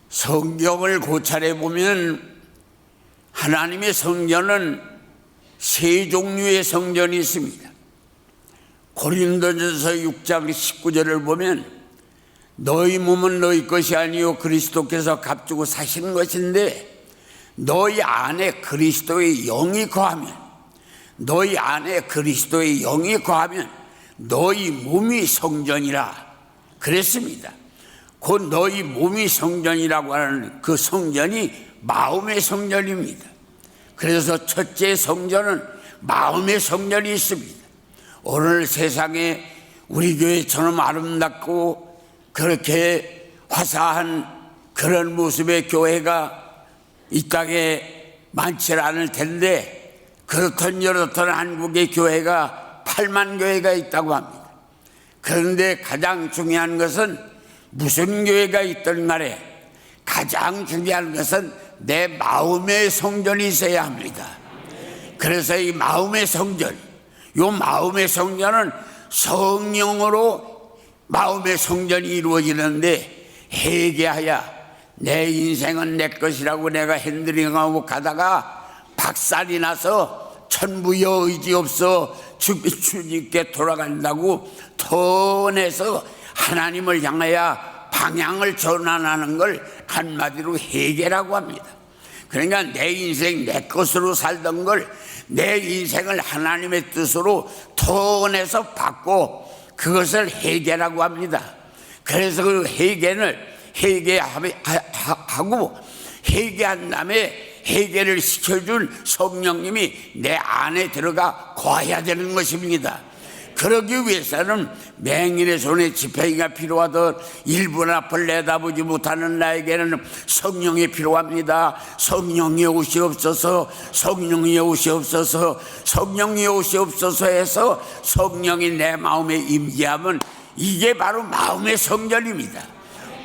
성경을 고찰해 보면 하나님의 성전은 세 종류의 성전이 있습니다. 고린도전서 6장 19절을 보면 너희 몸은 너희 것이 아니요 그리스도께서 값주고 사신 것인데 너희 안에 그리스도의 영이 거하면 너희 안에 그리스도의 영이 거하면 너희 몸이 성전이라 그랬습니다. 곧 너희 몸이 성전이라고 하는 그 성전이 마음의 성전입니다. 그래서 첫째 성전은 마음의 성전이 있습니다. 오늘 세상에 우리 교회처럼 아름답고 그렇게 화사한 그런 모습의 교회가 이 땅에 많지 않을 텐데 그렇던 여렇던 한국의 교회가 8만 교회가 있다고 합니다. 그런데 가장 중요한 것은 무슨 교회가 있든 간에 가장 중요한 것은 내 마음의 성전이 있어야 합니다. 그래서 이 마음의 성전, 이 마음의 성전은 성령으로 마음의 성전이 이루어지는데 회개하여 내 인생은 내 것이라고 내가 핸들링하고 가다가 박살이 나서 천부여 의지 없어 주님께 돌아간다고 턴해서 하나님을 향하여 방향을 전환하는 걸 한마디로 회개라고 합니다. 그러니까 내 인생 내 것으로 살던 걸 내 인생을 하나님의 뜻으로 턴해서 바꿔 그것을 회개라고 합니다. 그래서 그 회개를 회개하고 회개한 다음에 회개를 시켜준 성령님이 내 안에 들어가 거해야 되는 것입니다. 그러기 위해서는 맹인의 손에 지팡이가 필요하듯 1분 앞을 내다보지 못하는 나에게는 성령이 필요합니다. 성령이 오시옵소서, 성령이 오시옵소서, 성령이 오시옵소서 해서 성령이 내 마음에 임재하면 이게 바로 마음의 성전입니다.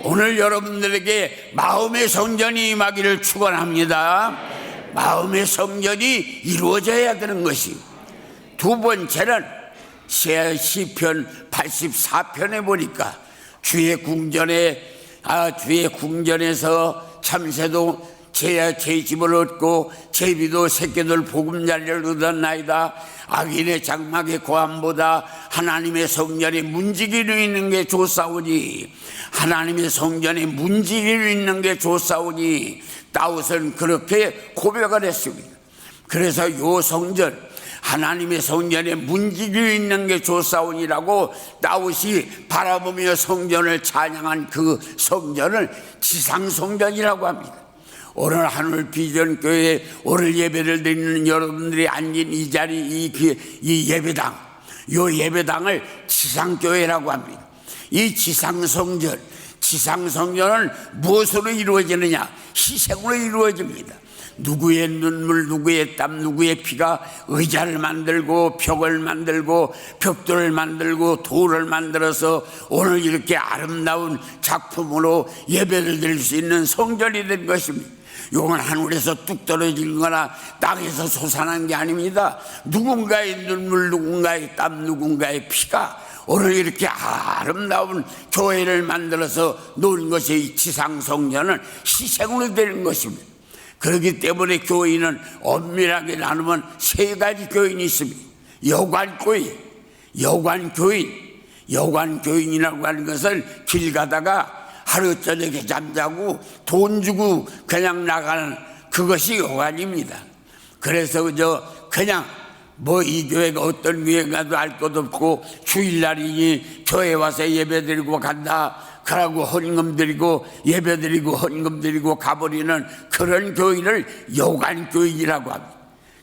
오늘 여러분들에게 마음의 성전이 임하기를 축원합니다. 마음의 성전이 이루어져야 되는 것이. 두 번째는 시편 84편에 보니까 주의 궁전에서 참새도 제 집을 얻고 제비도 새끼들 보금자리를 얻었나이다. 악인의 장막의 고함보다 하나님의 성전에 문지기로 있는 게 좋사오니 하나님의 성전에 문지기로 있는 게 좋사오니 다윗은 그렇게 고백을 했습니다. 그래서 요 성전, 하나님의 성전에 문지기 있는 게 좋사오니라고 다윗이 바라보며 성전을 찬양한 그 성전을 지상성전이라고 합니다. 오늘 하늘 비전교회 오늘 예배를 드리는 여러분들이 앉은 이 자리, 이 예배당, 요 예배당을 지상교회라고 합니다. 이 지상성전은 무엇으로 이루어지느냐? 희생으로 이루어집니다. 누구의 눈물, 누구의 땀, 누구의 피가 의자를 만들고 벽을 만들고 벽돌을 만들고 돌을 만들어서 오늘 이렇게 아름다운 작품으로 예배를 드릴 수 있는 성전이 된 것입니다. 이건 하늘에서 뚝 떨어진 거나 땅에서 솟아난 게 아닙니다. 누군가의 눈물, 누군가의 땀, 누군가의 피가 오늘 이렇게 아름다운 교회를 만들어서 놓은 것이 지상성전은 희생으로 되는 것입니다. 그렇기 때문에 교인은 엄밀하게 나누면 세 가지 교인이 있습니다. 여관교인이라고 하는 것은 길 가다가 하루 저녁에 잠자고 돈 주고 그냥 나가는 그것이 여관입니다. 그래서 그냥 이 교회가 어떤 교회가도 알 것 없고 주일날이니 교회 와서 예배 드리고 간다 그러고 헌금 드리고 예배 드리고 헌금 드리고 가버리는 그런 교인을 여관교인이라고 합니다.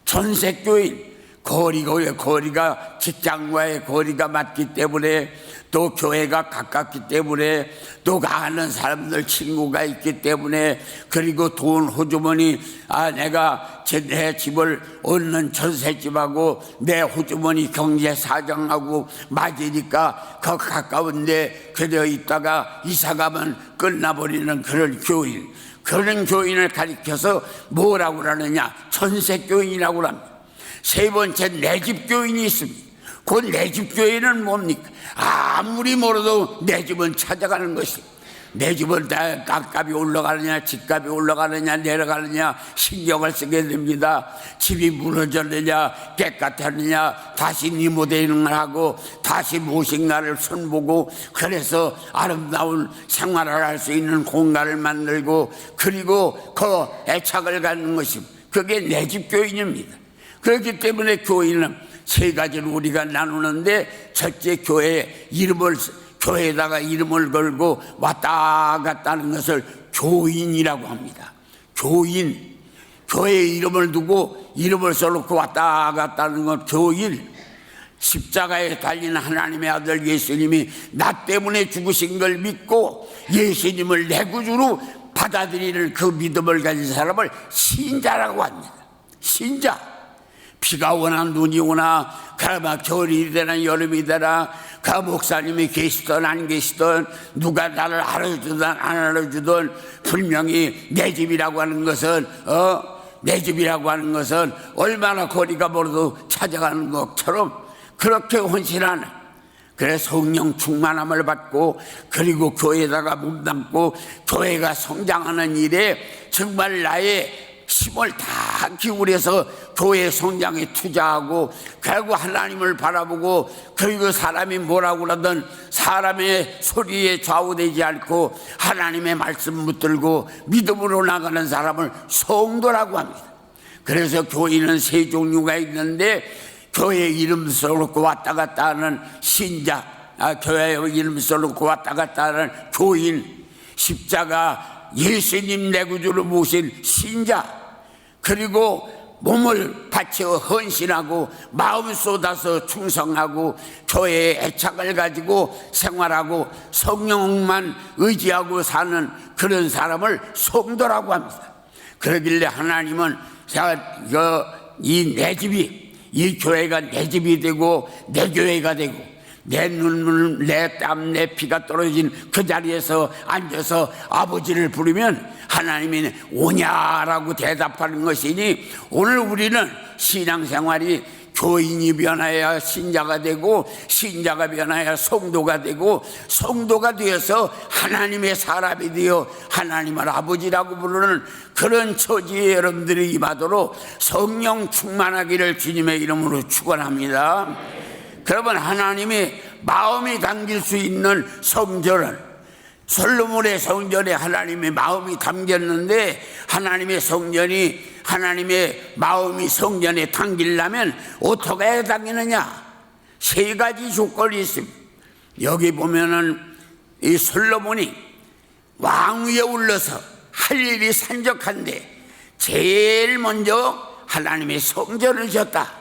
전세교인, 거리가 직장과의 거리가 맞기 때문에 또 교회가 가깝기 때문에 또 아는 사람들 친구가 있기 때문에 그리고 돈 호주머니 내가 내 집을 얻는 전셋집하고 내 호주머니 경제 사정하고 맞으니까 그 가까운데 그대어 있다가 이사가면 끝나버리는 그런 교인, 그런 교인을 가리켜서 뭐라고 하느냐? 전세교인이라고 합니다. 세 번째 내 집 교인이 있습니다. 그 내 집 교인은 뭡니까? 아무리 멀어도 내 집은 찾아가는 것이, 내 집은 다 땅값이 올라가느냐 집값이 올라가느냐 내려가느냐 신경을 쓰게 됩니다. 집이 무너졌느냐 깨끗하느냐 다시 리모델링을 하고 다시 무엇인가를 손보고 그래서 아름다운 생활을 할 수 있는 공간을 만들고 그리고 그 애착을 갖는 것입니다. 그게 내 집 교인입니다. 그렇기 때문에 교인은 세 가지를 우리가 나누는데 첫째 교회에다가 이름을 걸고 왔다 갔다 하는 것을 교인이라고 합니다. 교인, 교회에 이름을 두고 이름을 써놓고 왔다 갔다 하는 건 교인. 십자가에 달린 하나님의 아들 예수님이 나 때문에 죽으신 걸 믿고 예수님을 내 구주로 받아들이는 그 믿음을 가진 사람을 신자라고 합니다. 신자. 비가 오나 눈이 오나 그러나 겨울이 되나 여름이 되나 그 목사님이 계시든 안 계시든 누가 나를 알아주든 안 알아주든 분명히 내 집이라고 하는 것은 얼마나 거리가 멀어도 찾아가는 것처럼 그렇게 헌신하는, 그래서 성령 충만함을 받고 그리고 교회에다가 몸담고 교회가 성장하는 일에 정말 나의 힘을 다 기울여서 교회 성장에 투자하고 그리고 하나님을 바라보고 그리고 사람이 뭐라고 하든 사람의 소리에 좌우되지 않고 하나님의 말씀 붙들고 믿음으로 나가는 사람을 성도라고 합니다. 그래서 교인은 세 종류가 있는데 교회 이름 써놓고 왔다 갔다 하는 신자, 교회 이름 써놓고 왔다 갔다 하는 교인, 십자가 예수님 내 구주로 모신 신자, 그리고 몸을 바쳐 헌신하고 마음 쏟아서 충성하고 교회에 애착을 가지고 생활하고 성령만 의지하고 사는 그런 사람을 성도라고 합니다. 그러길래 하나님은 이 내 집이, 이 교회가 내 집이 되고 내 교회가 되고 내 눈물, 내 땀, 내 피가 떨어진 그 자리에서 앉아서 아버지를 부르면 하나님이 오냐라고 대답하는 것이니 오늘 우리는 신앙생활이 교인이 변해야 신자가 되고 신자가 변해야 성도가 되고 성도가 되어서 하나님의 사람이 되어 하나님을 아버지라고 부르는 그런 처지에 여러분들이 임하도록 성령 충만하기를 주님의 이름으로 축원합니다. 그러면 하나님이 마음이 담길 수 있는 성전은 솔로몬의 성전에 하나님의 마음이 담겼는데 하나님의 성전이 하나님의 마음이 성전에 담기려면 어떻게 해야 담기느냐? 세 가지 조건이 있습니다. 여기 보면은 이 솔로몬이 왕 위에 올라서 할 일이 산적한데 제일 먼저 하나님의 성전을 졌다.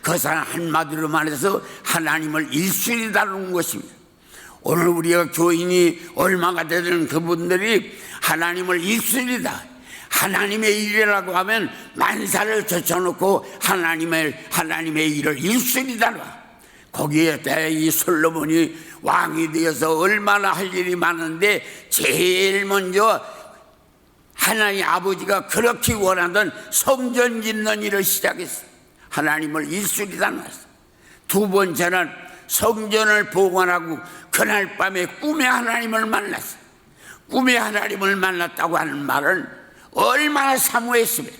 그것은 한마디로 말해서 하나님을 일순위 다루는 것입니다. 오늘 우리가 교인이 얼마가 되는 그분들이 하나님을 일순위다. 하나님의 일이라고 하면 만사를 젖혀놓고 하나님의 일을 일순위 다뤄. 거기에 대해 이 솔로몬이 왕이 되어서 얼마나 할 일이 많은데 제일 먼저 하나님 아버지가 그렇게 원하던 성전 짓는 일을 시작했어요. 하나님을 일순위 다놨어요. 두 번째는 성전을 봉헌하고 그날 밤에 꿈에 하나님을 만났어요. 꿈에 하나님을 만났다고 하는 말은 얼마나 사모했으면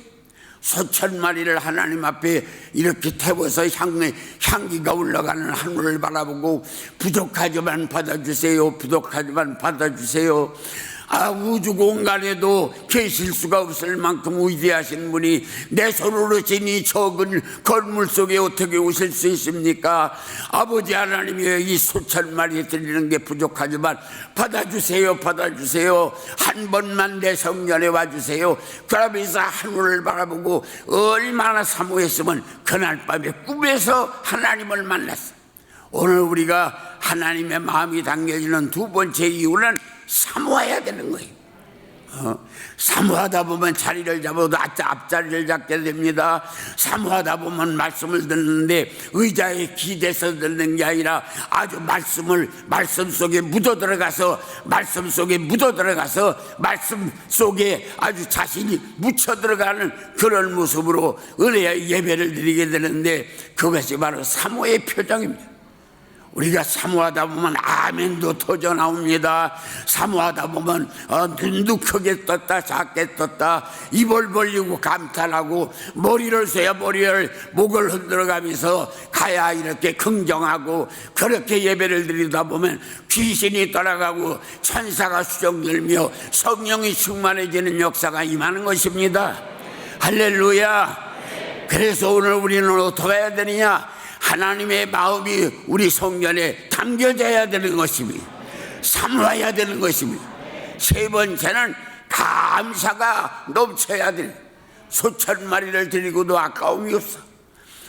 수천 마리를 하나님 앞에 이렇게 태워서 향기가 올라가는 하늘을 바라보고 부족하지만 받아주세요, 부족하지만 받아주세요. 우주 공간에도 계실 수가 없을 만큼 위대하신 분이 내 손으로 지니 적은 건물 속에 어떻게 오실 수 있습니까? 아버지 하나님이 이 수천 마리 드리는 게 부족하지만 받아주세요, 받아주세요. 한 번만 내 성전에 와주세요. 그러면서 하늘을 바라보고 얼마나 사모했으면 그날 밤에 꿈에서 하나님을 만났어. 오늘 우리가 하나님의 마음이 담겨지는 두 번째 이유는 사모해야 되는 거예요. 사모하다 보면 자리를 잡아도 앞자리를 잡게 됩니다. 사모하다 보면 말씀을 듣는데 의자에 기대서 듣는 게 아니라 아주 말씀 속에 묻어 들어가서 말씀 속에 아주 자신이 묻혀 들어가는 그런 모습으로 은혜의 예배를 드리게 되는데 그것이 바로 사모의 표정입니다. 우리가 사모하다 보면 아멘도 터져 나옵니다. 사모하다 보면 눈도 크게 떴다 작게 떴다 입을 벌리고 감탄하고 머리를 써야 목을 흔들어가면서 가야 이렇게 긍정하고 그렇게 예배를 드리다 보면 귀신이 떠나가고 천사가 수정들며 성령이 충만해지는 역사가 임하는 것입니다. 할렐루야. 그래서 오늘 우리는 어떻게 해야 되느냐? 하나님의 마음이 우리 성전에 담겨져야 되는 것입니다. 사모해야 되는 것입니다. 세 번째는 감사가 넘쳐야 돼. 수천 마리를 드리고도 아까움이 없어.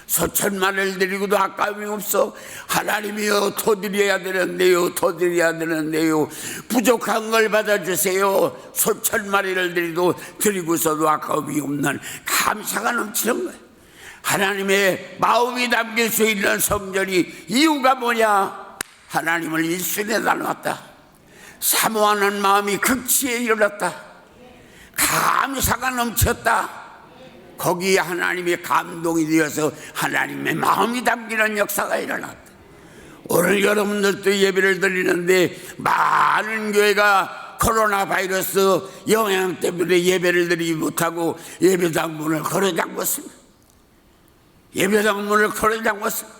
수천 마리를 드리고도 아까움이 없어. 하나님이여 더 드려야 되는데요, 더 드려야 되는데요. 부족한 걸 받아주세요. 수천 마리를 드리고서도 아까움이 없는 감사가 넘치는 거예요. 하나님의 마음이 담길 수 있는 성전이 이유가 뭐냐? 하나님을 일순위에 놨다. 사모하는 마음이 극치에 이르렀다. 감사가 넘쳤다. 거기에 하나님의 감동이 되어서 하나님의 마음이 담기는 역사가 일어났다. 오늘 여러분들도 예배를 드리는데 많은 교회가 코로나 바이러스 영향 때문에 예배를 드리지 못하고 예배당 문을 걸어 잠궜습니다. 예배당 문을 걸어 잠궜습니다.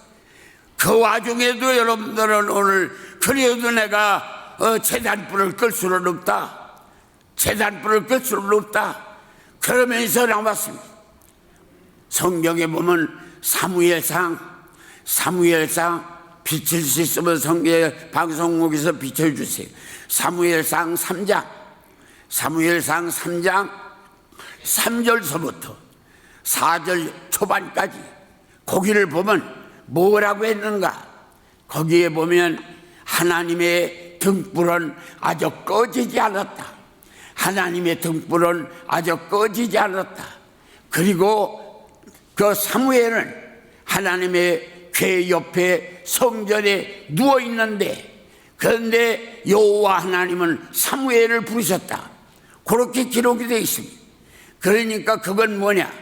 그 와중에도 여러분들은 오늘 그래도 내가 재단불을 끌 수는 없다. 재단불을 끌 수는 없다. 그러면서 나왔습니다. 성경에 보면 사무엘상 비칠 수 있으면 성경 방송국에서 비춰주세요. 사무엘상 3장 3절서부터 4절 초반까지 거기를 보면 뭐라고 했는가? 거기에 보면 하나님의 등불은 아주 꺼지지 않았다. 하나님의 등불은 아주 꺼지지 않았다. 그리고 그 사무엘은 하나님의 궤 옆에 성전에 누워 있는데 그런데 여호와 하나님은 사무엘을 부르셨다. 그렇게 기록이 되어 있습니다. 그러니까 그건 뭐냐?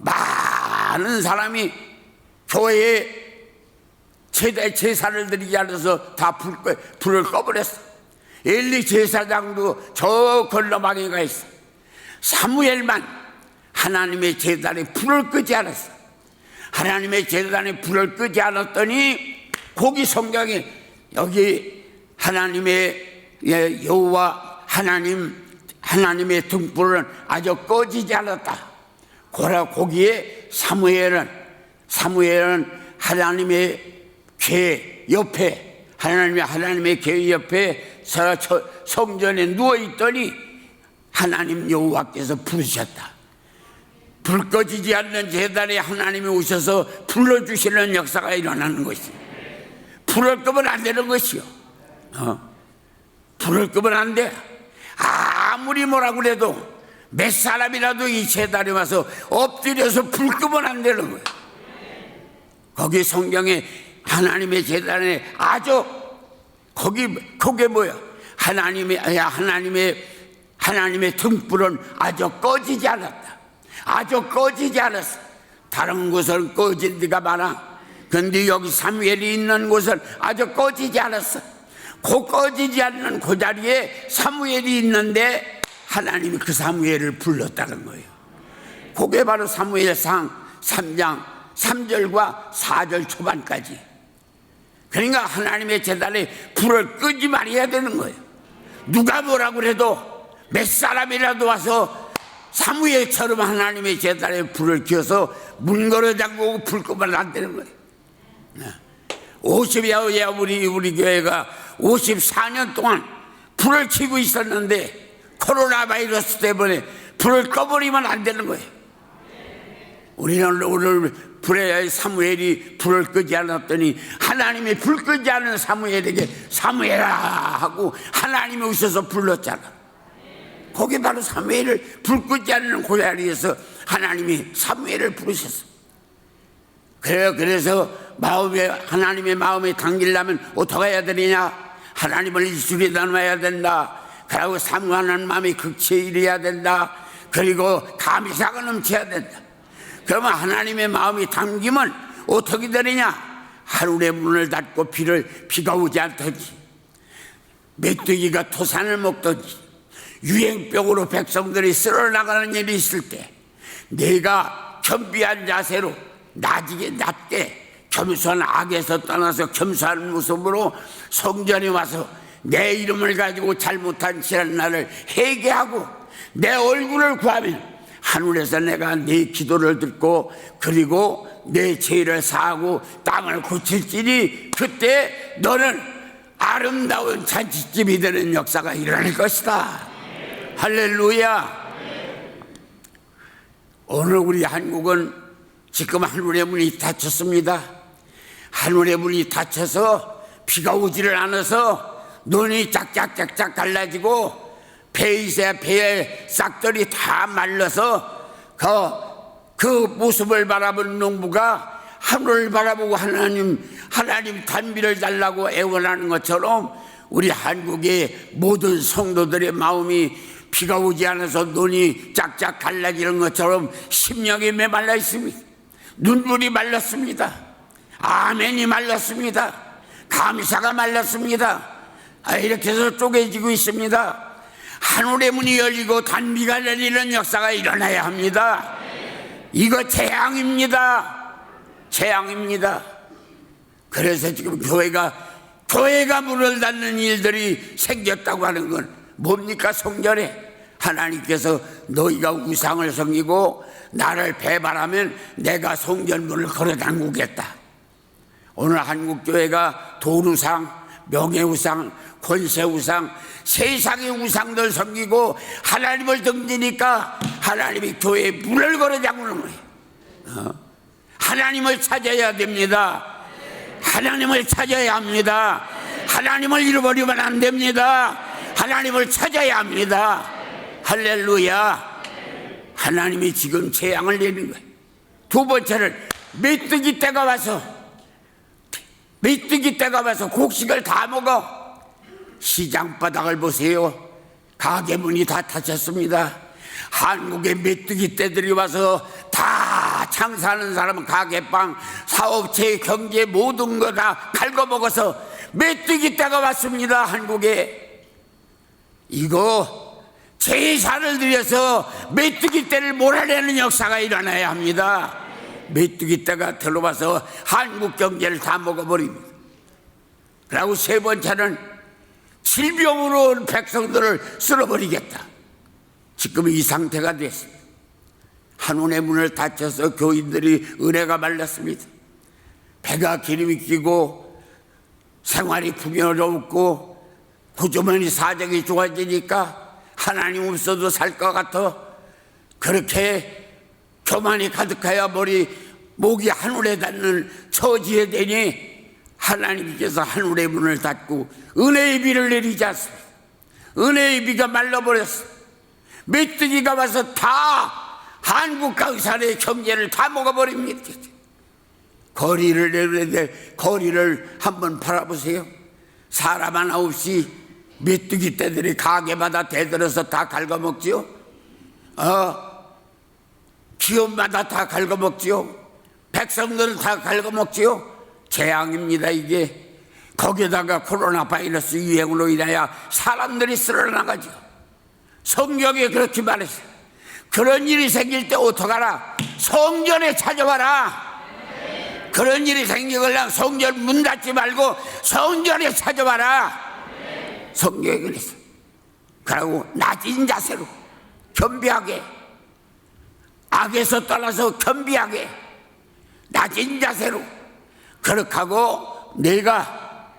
많은 사람이 교회에 제사를 드리지 않아서 다 불을 꺼버렸어. 엘리 제사장도 저 건너방에 가 있어. 사무엘만 하나님의 제단에 불을 끄지 않았어. 하나님의 제단에 불을 끄지 않았더니 거기 성경에 여기 하나님의 여호와 하나님의 등불은 아주 꺼지지 않았다. 거기에 사무엘은 하나님의 궤 옆에 하나님의 궤 옆에 성전에 누워 있더니 하나님 여호와께서 부르셨다. 불 꺼지지 않는 제단에 하나님이 오셔서 불러주시는 역사가 일어나는 것이요. 불을 끄면 안 되는 것이요. 불을 끄면 안 돼. 아무리 뭐라고 그래도 몇 사람이라도 이 제단에 와서 엎드려서 불 끄면 안 되는 거예요. 거기 성경에 하나님의 제단에 아주 그게 뭐야? 하나님의 등불은 아주 꺼지지 않았다. 아주 꺼지지 않았어. 다른 곳은 꺼진 데가 많아. 그런데 여기 사무엘이 있는 곳은 아주 꺼지지 않았어. 그 꺼지지 않는 그 자리에 사무엘이 있는데 하나님이 그 사무엘을 불렀다는 거예요. 그게 바로 사무엘상 3장 3절과 4절 초반까지. 그러니까 하나님의 제단에 불을 끄지 말아야 되는 거예요. 누가 뭐라고 해도 몇 사람이라도 와서 사무엘처럼 하나님의 제단에 불을 켜서 문 걸어 잠그고 불 끄면 안 되는 거예요. 50여 우리 교회가 54년 동안 불을 켜고 있었는데 코로나 바이러스 때문에 불을 꺼버리면 안 되는 거예요. 우리는 오늘 사무엘이 불을 끄지 않았더니 하나님이 불 끄지 않은 사무엘에게 사무엘아 하고 하나님이 오셔서 불렀잖아. 거기 바로 사무엘을 불 끄지 않는 그 자리에서 하나님이 사무엘을 부르셨어. 그래서 하나님의 마음에 담기려면 어떻게 해야 되느냐? 하나님을 일술에 나눠야 된다. 그리고 사모하는 마음이 극치에 이래야 된다. 그리고 감사가 넘쳐야 된다. 그러면 하나님의 마음이 담기면 어떻게 되느냐? 하늘의 문을 닫고 비가 오지 않든지, 메뚜기가 토산을 먹든지, 유행병으로 백성들이 쓸어나가는 일이 있을 때 내가 겸비한 자세로 낮게 겸손한 악에서 떠나서 겸손한 모습으로 성전에 와서 내 이름을 가지고 잘못한 지난 날을 회개하고 내 얼굴을 구하면 하늘에서 내가 네 기도를 듣고 그리고 내 죄를 사하고 땅을 고칠지니 그때 너는 아름다운 잔치집이 되는 역사가 일어날 것이다. 할렐루야. 오늘 우리 한국은 지금 하늘의 문이 닫혔습니다. 하늘의 문이 닫혀서 비가 오지를 않아서 눈이 짝짝짝짝 갈라지고 배의 싹들이 다 말라서 그 모습을 바라보는 농부가 하늘을 바라보고 하나님 단비를 달라고 애원하는 것처럼 우리 한국의 모든 성도들의 마음이 비가 오지 않아서 눈이 짝짝 갈라지는 것처럼 심령이 메말라 있습니다. 눈물이 말랐습니다. 아멘이 말랐습니다. 감사가 말랐습니다. 이렇게 해서 쪼개지고 있습니다. 하늘의 문이 열리고 단비가 내리는 역사가 일어나야 합니다. 이거 재앙입니다. 재앙입니다. 그래서 지금 교회가 문을 닫는 일들이 생겼다고 하는 건 뭡니까? 성전에 하나님께서 너희가 우상을 섬기고 나를 배반하면 내가 성전 문을 걸어 잠그겠다. 오늘 한국교회가 도루상, 명예우상, 권세우상, 세상의 우상들 섬기고 하나님을 등지니까 하나님이 교회에 문을 걸어 잠그는 거예요. 하나님을 찾아야 됩니다. 하나님을 찾아야 합니다. 하나님을 잃어버리면 안 됩니다. 하나님을 찾아야 합니다. 할렐루야. 하나님이 지금 재앙을 내리는 거예요. 두 번째는 메뚜기 떼가 와서 곡식을 다 먹어. 시장 바닥을 보세요. 가게 문이 다 닫혔습니다. 한국의 메뚜기 떼들이 와서 다 장사하는 사람은 가게방, 사업체, 경제 모든 거 다 갉아먹어서 메뚜기 떼가 왔습니다. 한국에. 이거 제사를 드려서 메뚜기 떼를 몰아내는 역사가 일어나야 합니다. 메뚜기 떼가 들어와서 한국 경제를 다 먹어버립니다. 그리고 세 번째는 질병으로 백성들을 쓸어버리겠다. 지금 이 상태가 됐습니다. 한운의 문을 닫혀서 교인들이 은혜가 말랐습니다. 배가 기름이 끼고 생활이 풍요롭고 구조면이 사정이 좋아지니까 하나님 없어도 살 것 같아. 그렇게 교만이 가득하여 목이 하늘에 닿는 처지에 되니 하나님께서 하늘의 문을 닫고 은혜의 비를 내리지 않습니다. 은혜의 비가 말라버렸어. 메뚜기가 와서 다 한국 강산의 경제를 다 먹어버립니다. 거리를 내는데 거리를 한번 바라보세요. 사람 하나 없이 메뚜기 떼들이 가게마다 대들어서 다 갉아먹지요. 기업마다 다 갉아먹지요. 백성들은 다 갉아먹지요. 재앙입니다 이게. 거기에다가 코로나 바이러스 유행으로 인하여 사람들이 쓸어나가죠. 성경에 그렇게 말했어요. 그런 일이 생길 때 어떡하라? 성전에 찾아와라. 그런 일이 생기려면 성전 문 닫지 말고 성전에 찾아와라. 성경에 그랬어요. 그리고 낮은 자세로 겸비하게, 악에서 떠나서 겸비하게 낮은 자세로 그렇게 하고 내가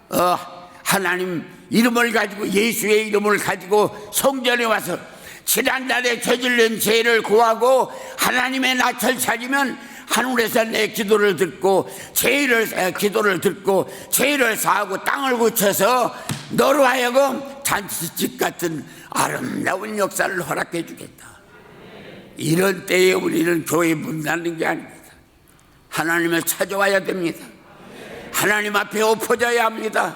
하나님 이름을 가지고 예수의 이름을 가지고 성전에 와서 지난날에 저질른 죄를 구하고 하나님의 낯을 찾으면 하늘에서 내 기도를 듣고 기도를 듣고 죄를 사하고 땅을 고쳐서 너로 하여금 잔치집 같은 아름다운 역사를 허락해 주겠다. 이런 때에 우리는 교회 문 닫는 게 아닙니다. 하나님을 찾아와야 됩니다. 하나님 앞에 엎어져야 합니다.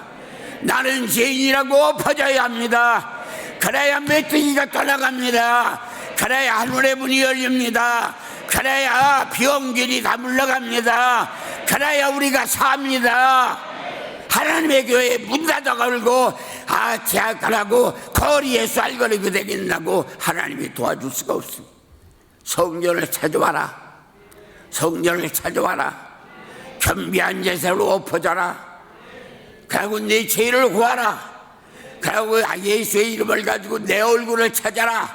나는 죄인이라고 엎어져야 합니다. 그래야 메뚜기가 떠나갑니다. 그래야 하늘의 문이 열립니다. 그래야 비용길이 다 물러갑니다. 그래야 우리가 삽니다. 하나님의 교회에 문 닫아 걸고 제약하라고 거리에 쌀거리고 다닌다고 하나님이 도와줄 수가 없습니다. 성전을 찾아와라. 성전을 찾아와라. 겸비한 자세로 엎어져라. 그리고 내 죄를 구하라. 그리고 예수의 이름을 가지고 내 얼굴을 찾아라.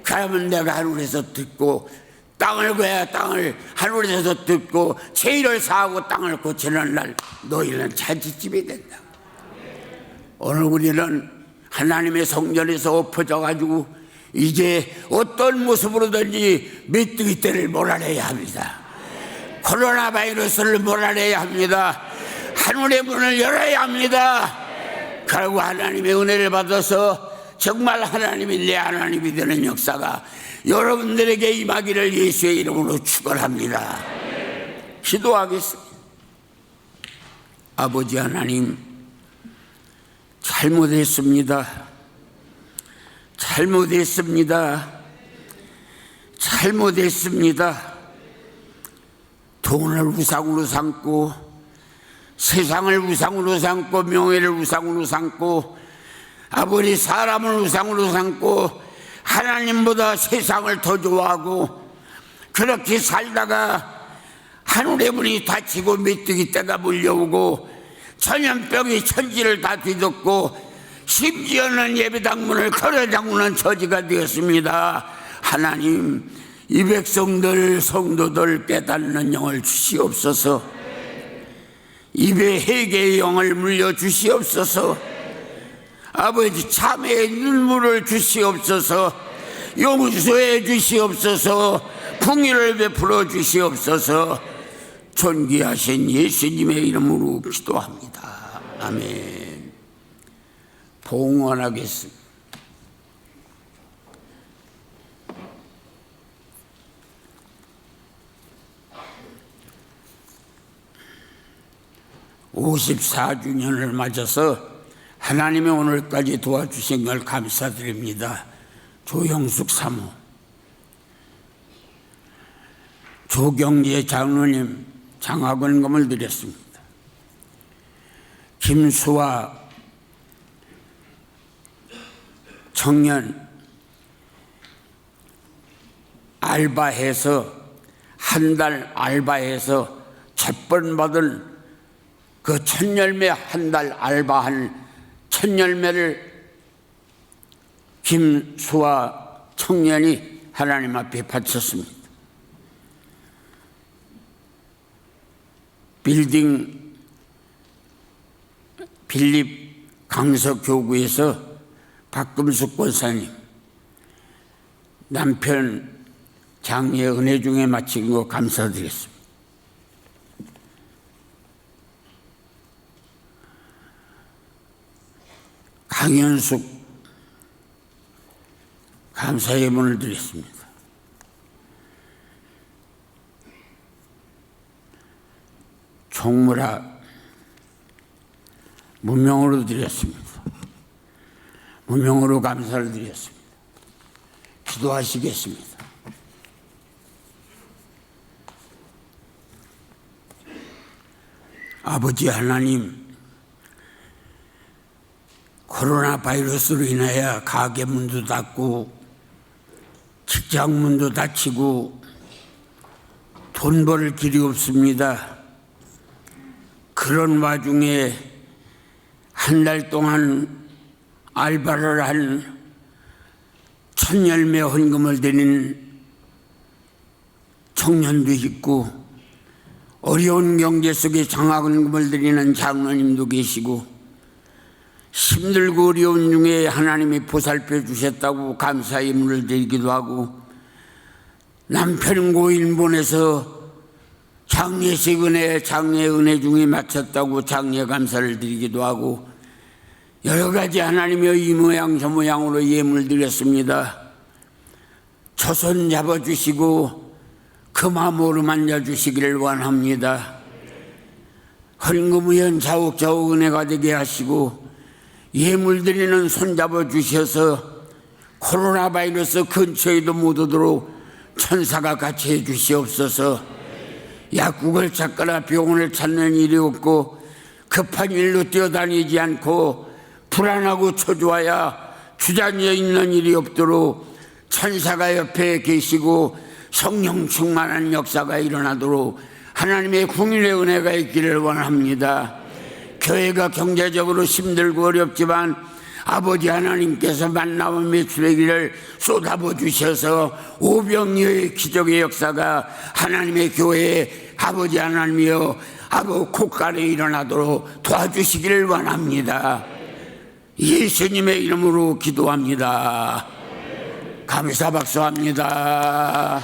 그러면 내가 하늘에서 듣고 땅을 구해야 땅을 하늘에서 듣고 죄를 사하고 땅을 고치는 날 너희는 잔치집이 된다. 오늘 우리는 하나님의 성전에서 엎어져 가지고 이제 어떤 모습으로든지 메뚜기 떼를 몰아내야 합니다. 코로나 바이러스를 몰아내야 합니다. 하늘의 문을 열어야 합니다. 그리고 하나님의 은혜를 받아서 정말 하나님이 내 하나님이 되는 역사가 여러분들에게 임하기를 예수의 이름으로 축원합니다. 기도하겠습니다. 아버지 하나님, 잘못했습니다. 돈을 우상으로 삼고 세상을 우상으로 삼고 명예를 우상으로 삼고 아버지 사람을 우상으로 삼고 하나님보다 세상을 더 좋아하고 그렇게 살다가 하늘의 문이 닫히고 메뚜기 떼가 몰려오고 전염병이 천지를 다 뒤덮고 심지어는 예배당 문을 걸어 잠그는 처지가 되었습니다. 하나님, 이 백성들 성도들 깨닫는 영을 주시옵소서. 입에 회개의 영을 물려주시옵소서. 아버지, 참회의 눈물을 주시옵소서. 용서해 주시옵소서. 긍휼을 베풀어 주시옵소서. 존귀하신 예수님의 이름으로 기도합니다. 아멘. 봉헌하겠습니다. (54주년을) 맞아서 하나님의 오늘까지 도와주신 걸 감사드립니다. 조영숙 사모, 조경재 장로님 장학원금을 드렸습니다. 김수아 청년 알바해서 한 달 알바해서 첫 번 받은 그 첫 열매 한 달 알바한 첫 열매를 김수아 청년이 하나님 앞에 바쳤습니다. 빌딩 빌립 강서교구에서 박금숙 권사님 남편 장례 은혜 중에 마친 거 감사드리겠습니다. 강현숙 감사의 문을 드렸습니다. 총무라 무명으로 드렸습니다. 무명으로 감사를 드렸습니다. 기도하시겠습니다. 아버지 하나님, 코로나 바이러스로 인하여 가게 문도 닫고 직장 문도 닫히고 돈 벌 길이 없습니다. 그런 와중에 한 달 동안 알바를 한 첫 열매 헌금을 드린 청년도 있고 어려운 경제 속에 장학헌금을 드리는 장로님도 계시고 힘들고 어려운 중에 하나님이 보살펴 주셨다고 감사의 문을 드리기도 하고 남편 고인 보내서 장례식 은혜, 장례 은혜 중에 마쳤다고 장례 감사를 드리기도 하고 여러 가지 하나님의 이 모양 저 모양으로 예물 드렸습니다. 초손 잡아주시고 그 마음으로 만져주시기를 원합니다. 헌금의원 자욱자욱 은혜가 되게 하시고 예물 드리는 손 잡아주셔서 코로나 바이러스 근처에도 못 오도록 천사가 같이 해주시옵소서. 약국을 찾거나 병원을 찾는 일이 없고 급한 일로 뛰어다니지 않고 불안하고 초조하여 주저앉아 있는 일이 없도록 천사가 옆에 계시고 성령 충만한 역사가 일어나도록 하나님의 궁일의 은혜가 있기를 원합니다. 교회가 경제적으로 힘들고 어렵지만 아버지 하나님께서 만나와 매출의기를 쏟아부 주셔서 오병이어의 기적의 역사가 하나님의 교회에 아버지 하나님이여 아버 곳간에 일어나도록 도와주시기를 원합니다. 예수님의 이름으로 기도합니다. 감사 박수합니다.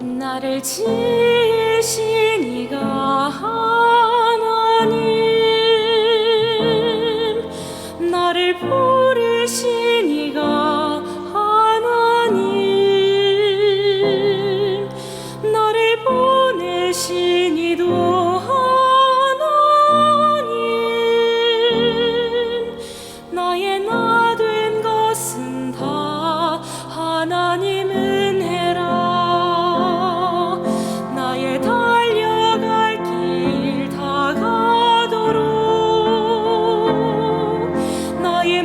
나를 지으신 이가 하나님, 나를 부르신 이가 하나님, 나를 보내신 이도 하나님, 나의 나 된 것은 다 하나님 은혜라. 나의 달려갈 길 다가도록 나의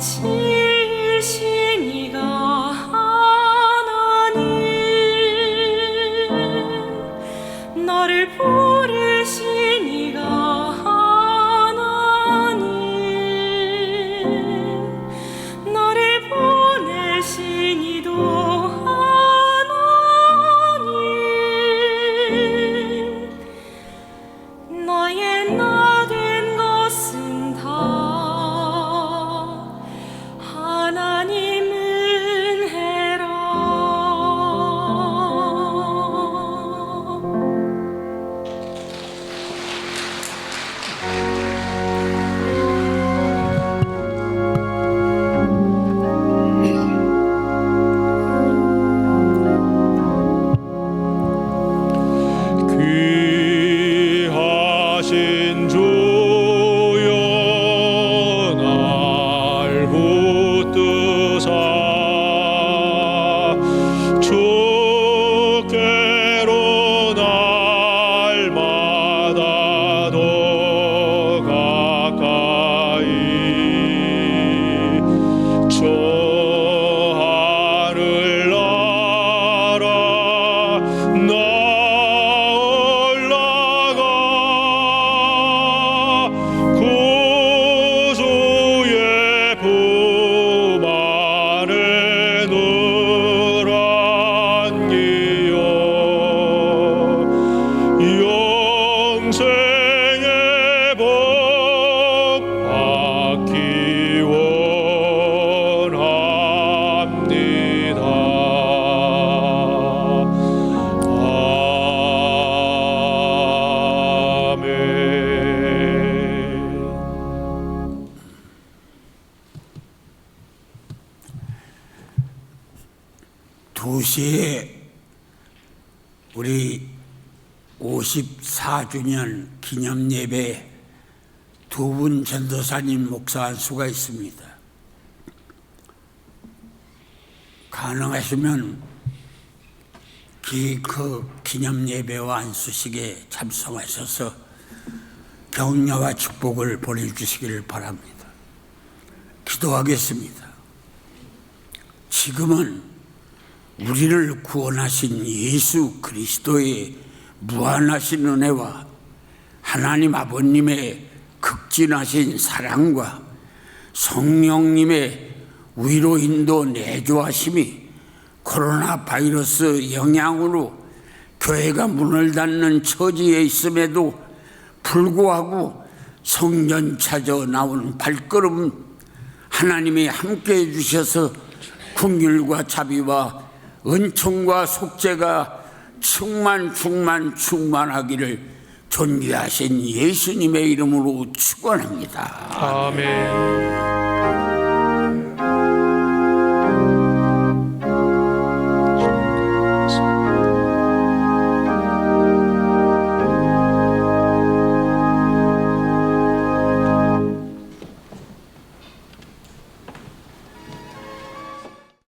지으신 이가 하나님, 나를 부르신 이가 하나님, 나를 보내신 이도 하나님, 나의 나 된 것은 다 하나님 은혜라. 귀하신 주여 날 붙드사 주께로 날마다 더 가까이 저 하늘 나라 나 올라가 구주의 품 안에 늘 안기요 영생의 복 받기 원합니다. 아멘. 두 시에 우리 54주년 기념 예배 두 분 전도사님 목사 안수가 있습니다. 가능하시면 그 기념 예배와 안수식에 참석하셔서 격려와 축복을 보내주시기를 바랍니다. 기도하겠습니다. 지금은 우리를 구원하신 예수 그리스도의 무한하신 은혜와 하나님 아버님의 극진하신 사랑과 성령님의 위로 인도 내조하심이 코로나 바이러스 영향으로 교회가 문을 닫는 처지에 있음에도 불구하고 성전 찾아 나온 발걸음 하나님이 함께해 주셔서 긍휼과 자비와 은총과 속죄가 충만하기를 존귀하신 예수님의 이름으로 축원합니다. 아멘.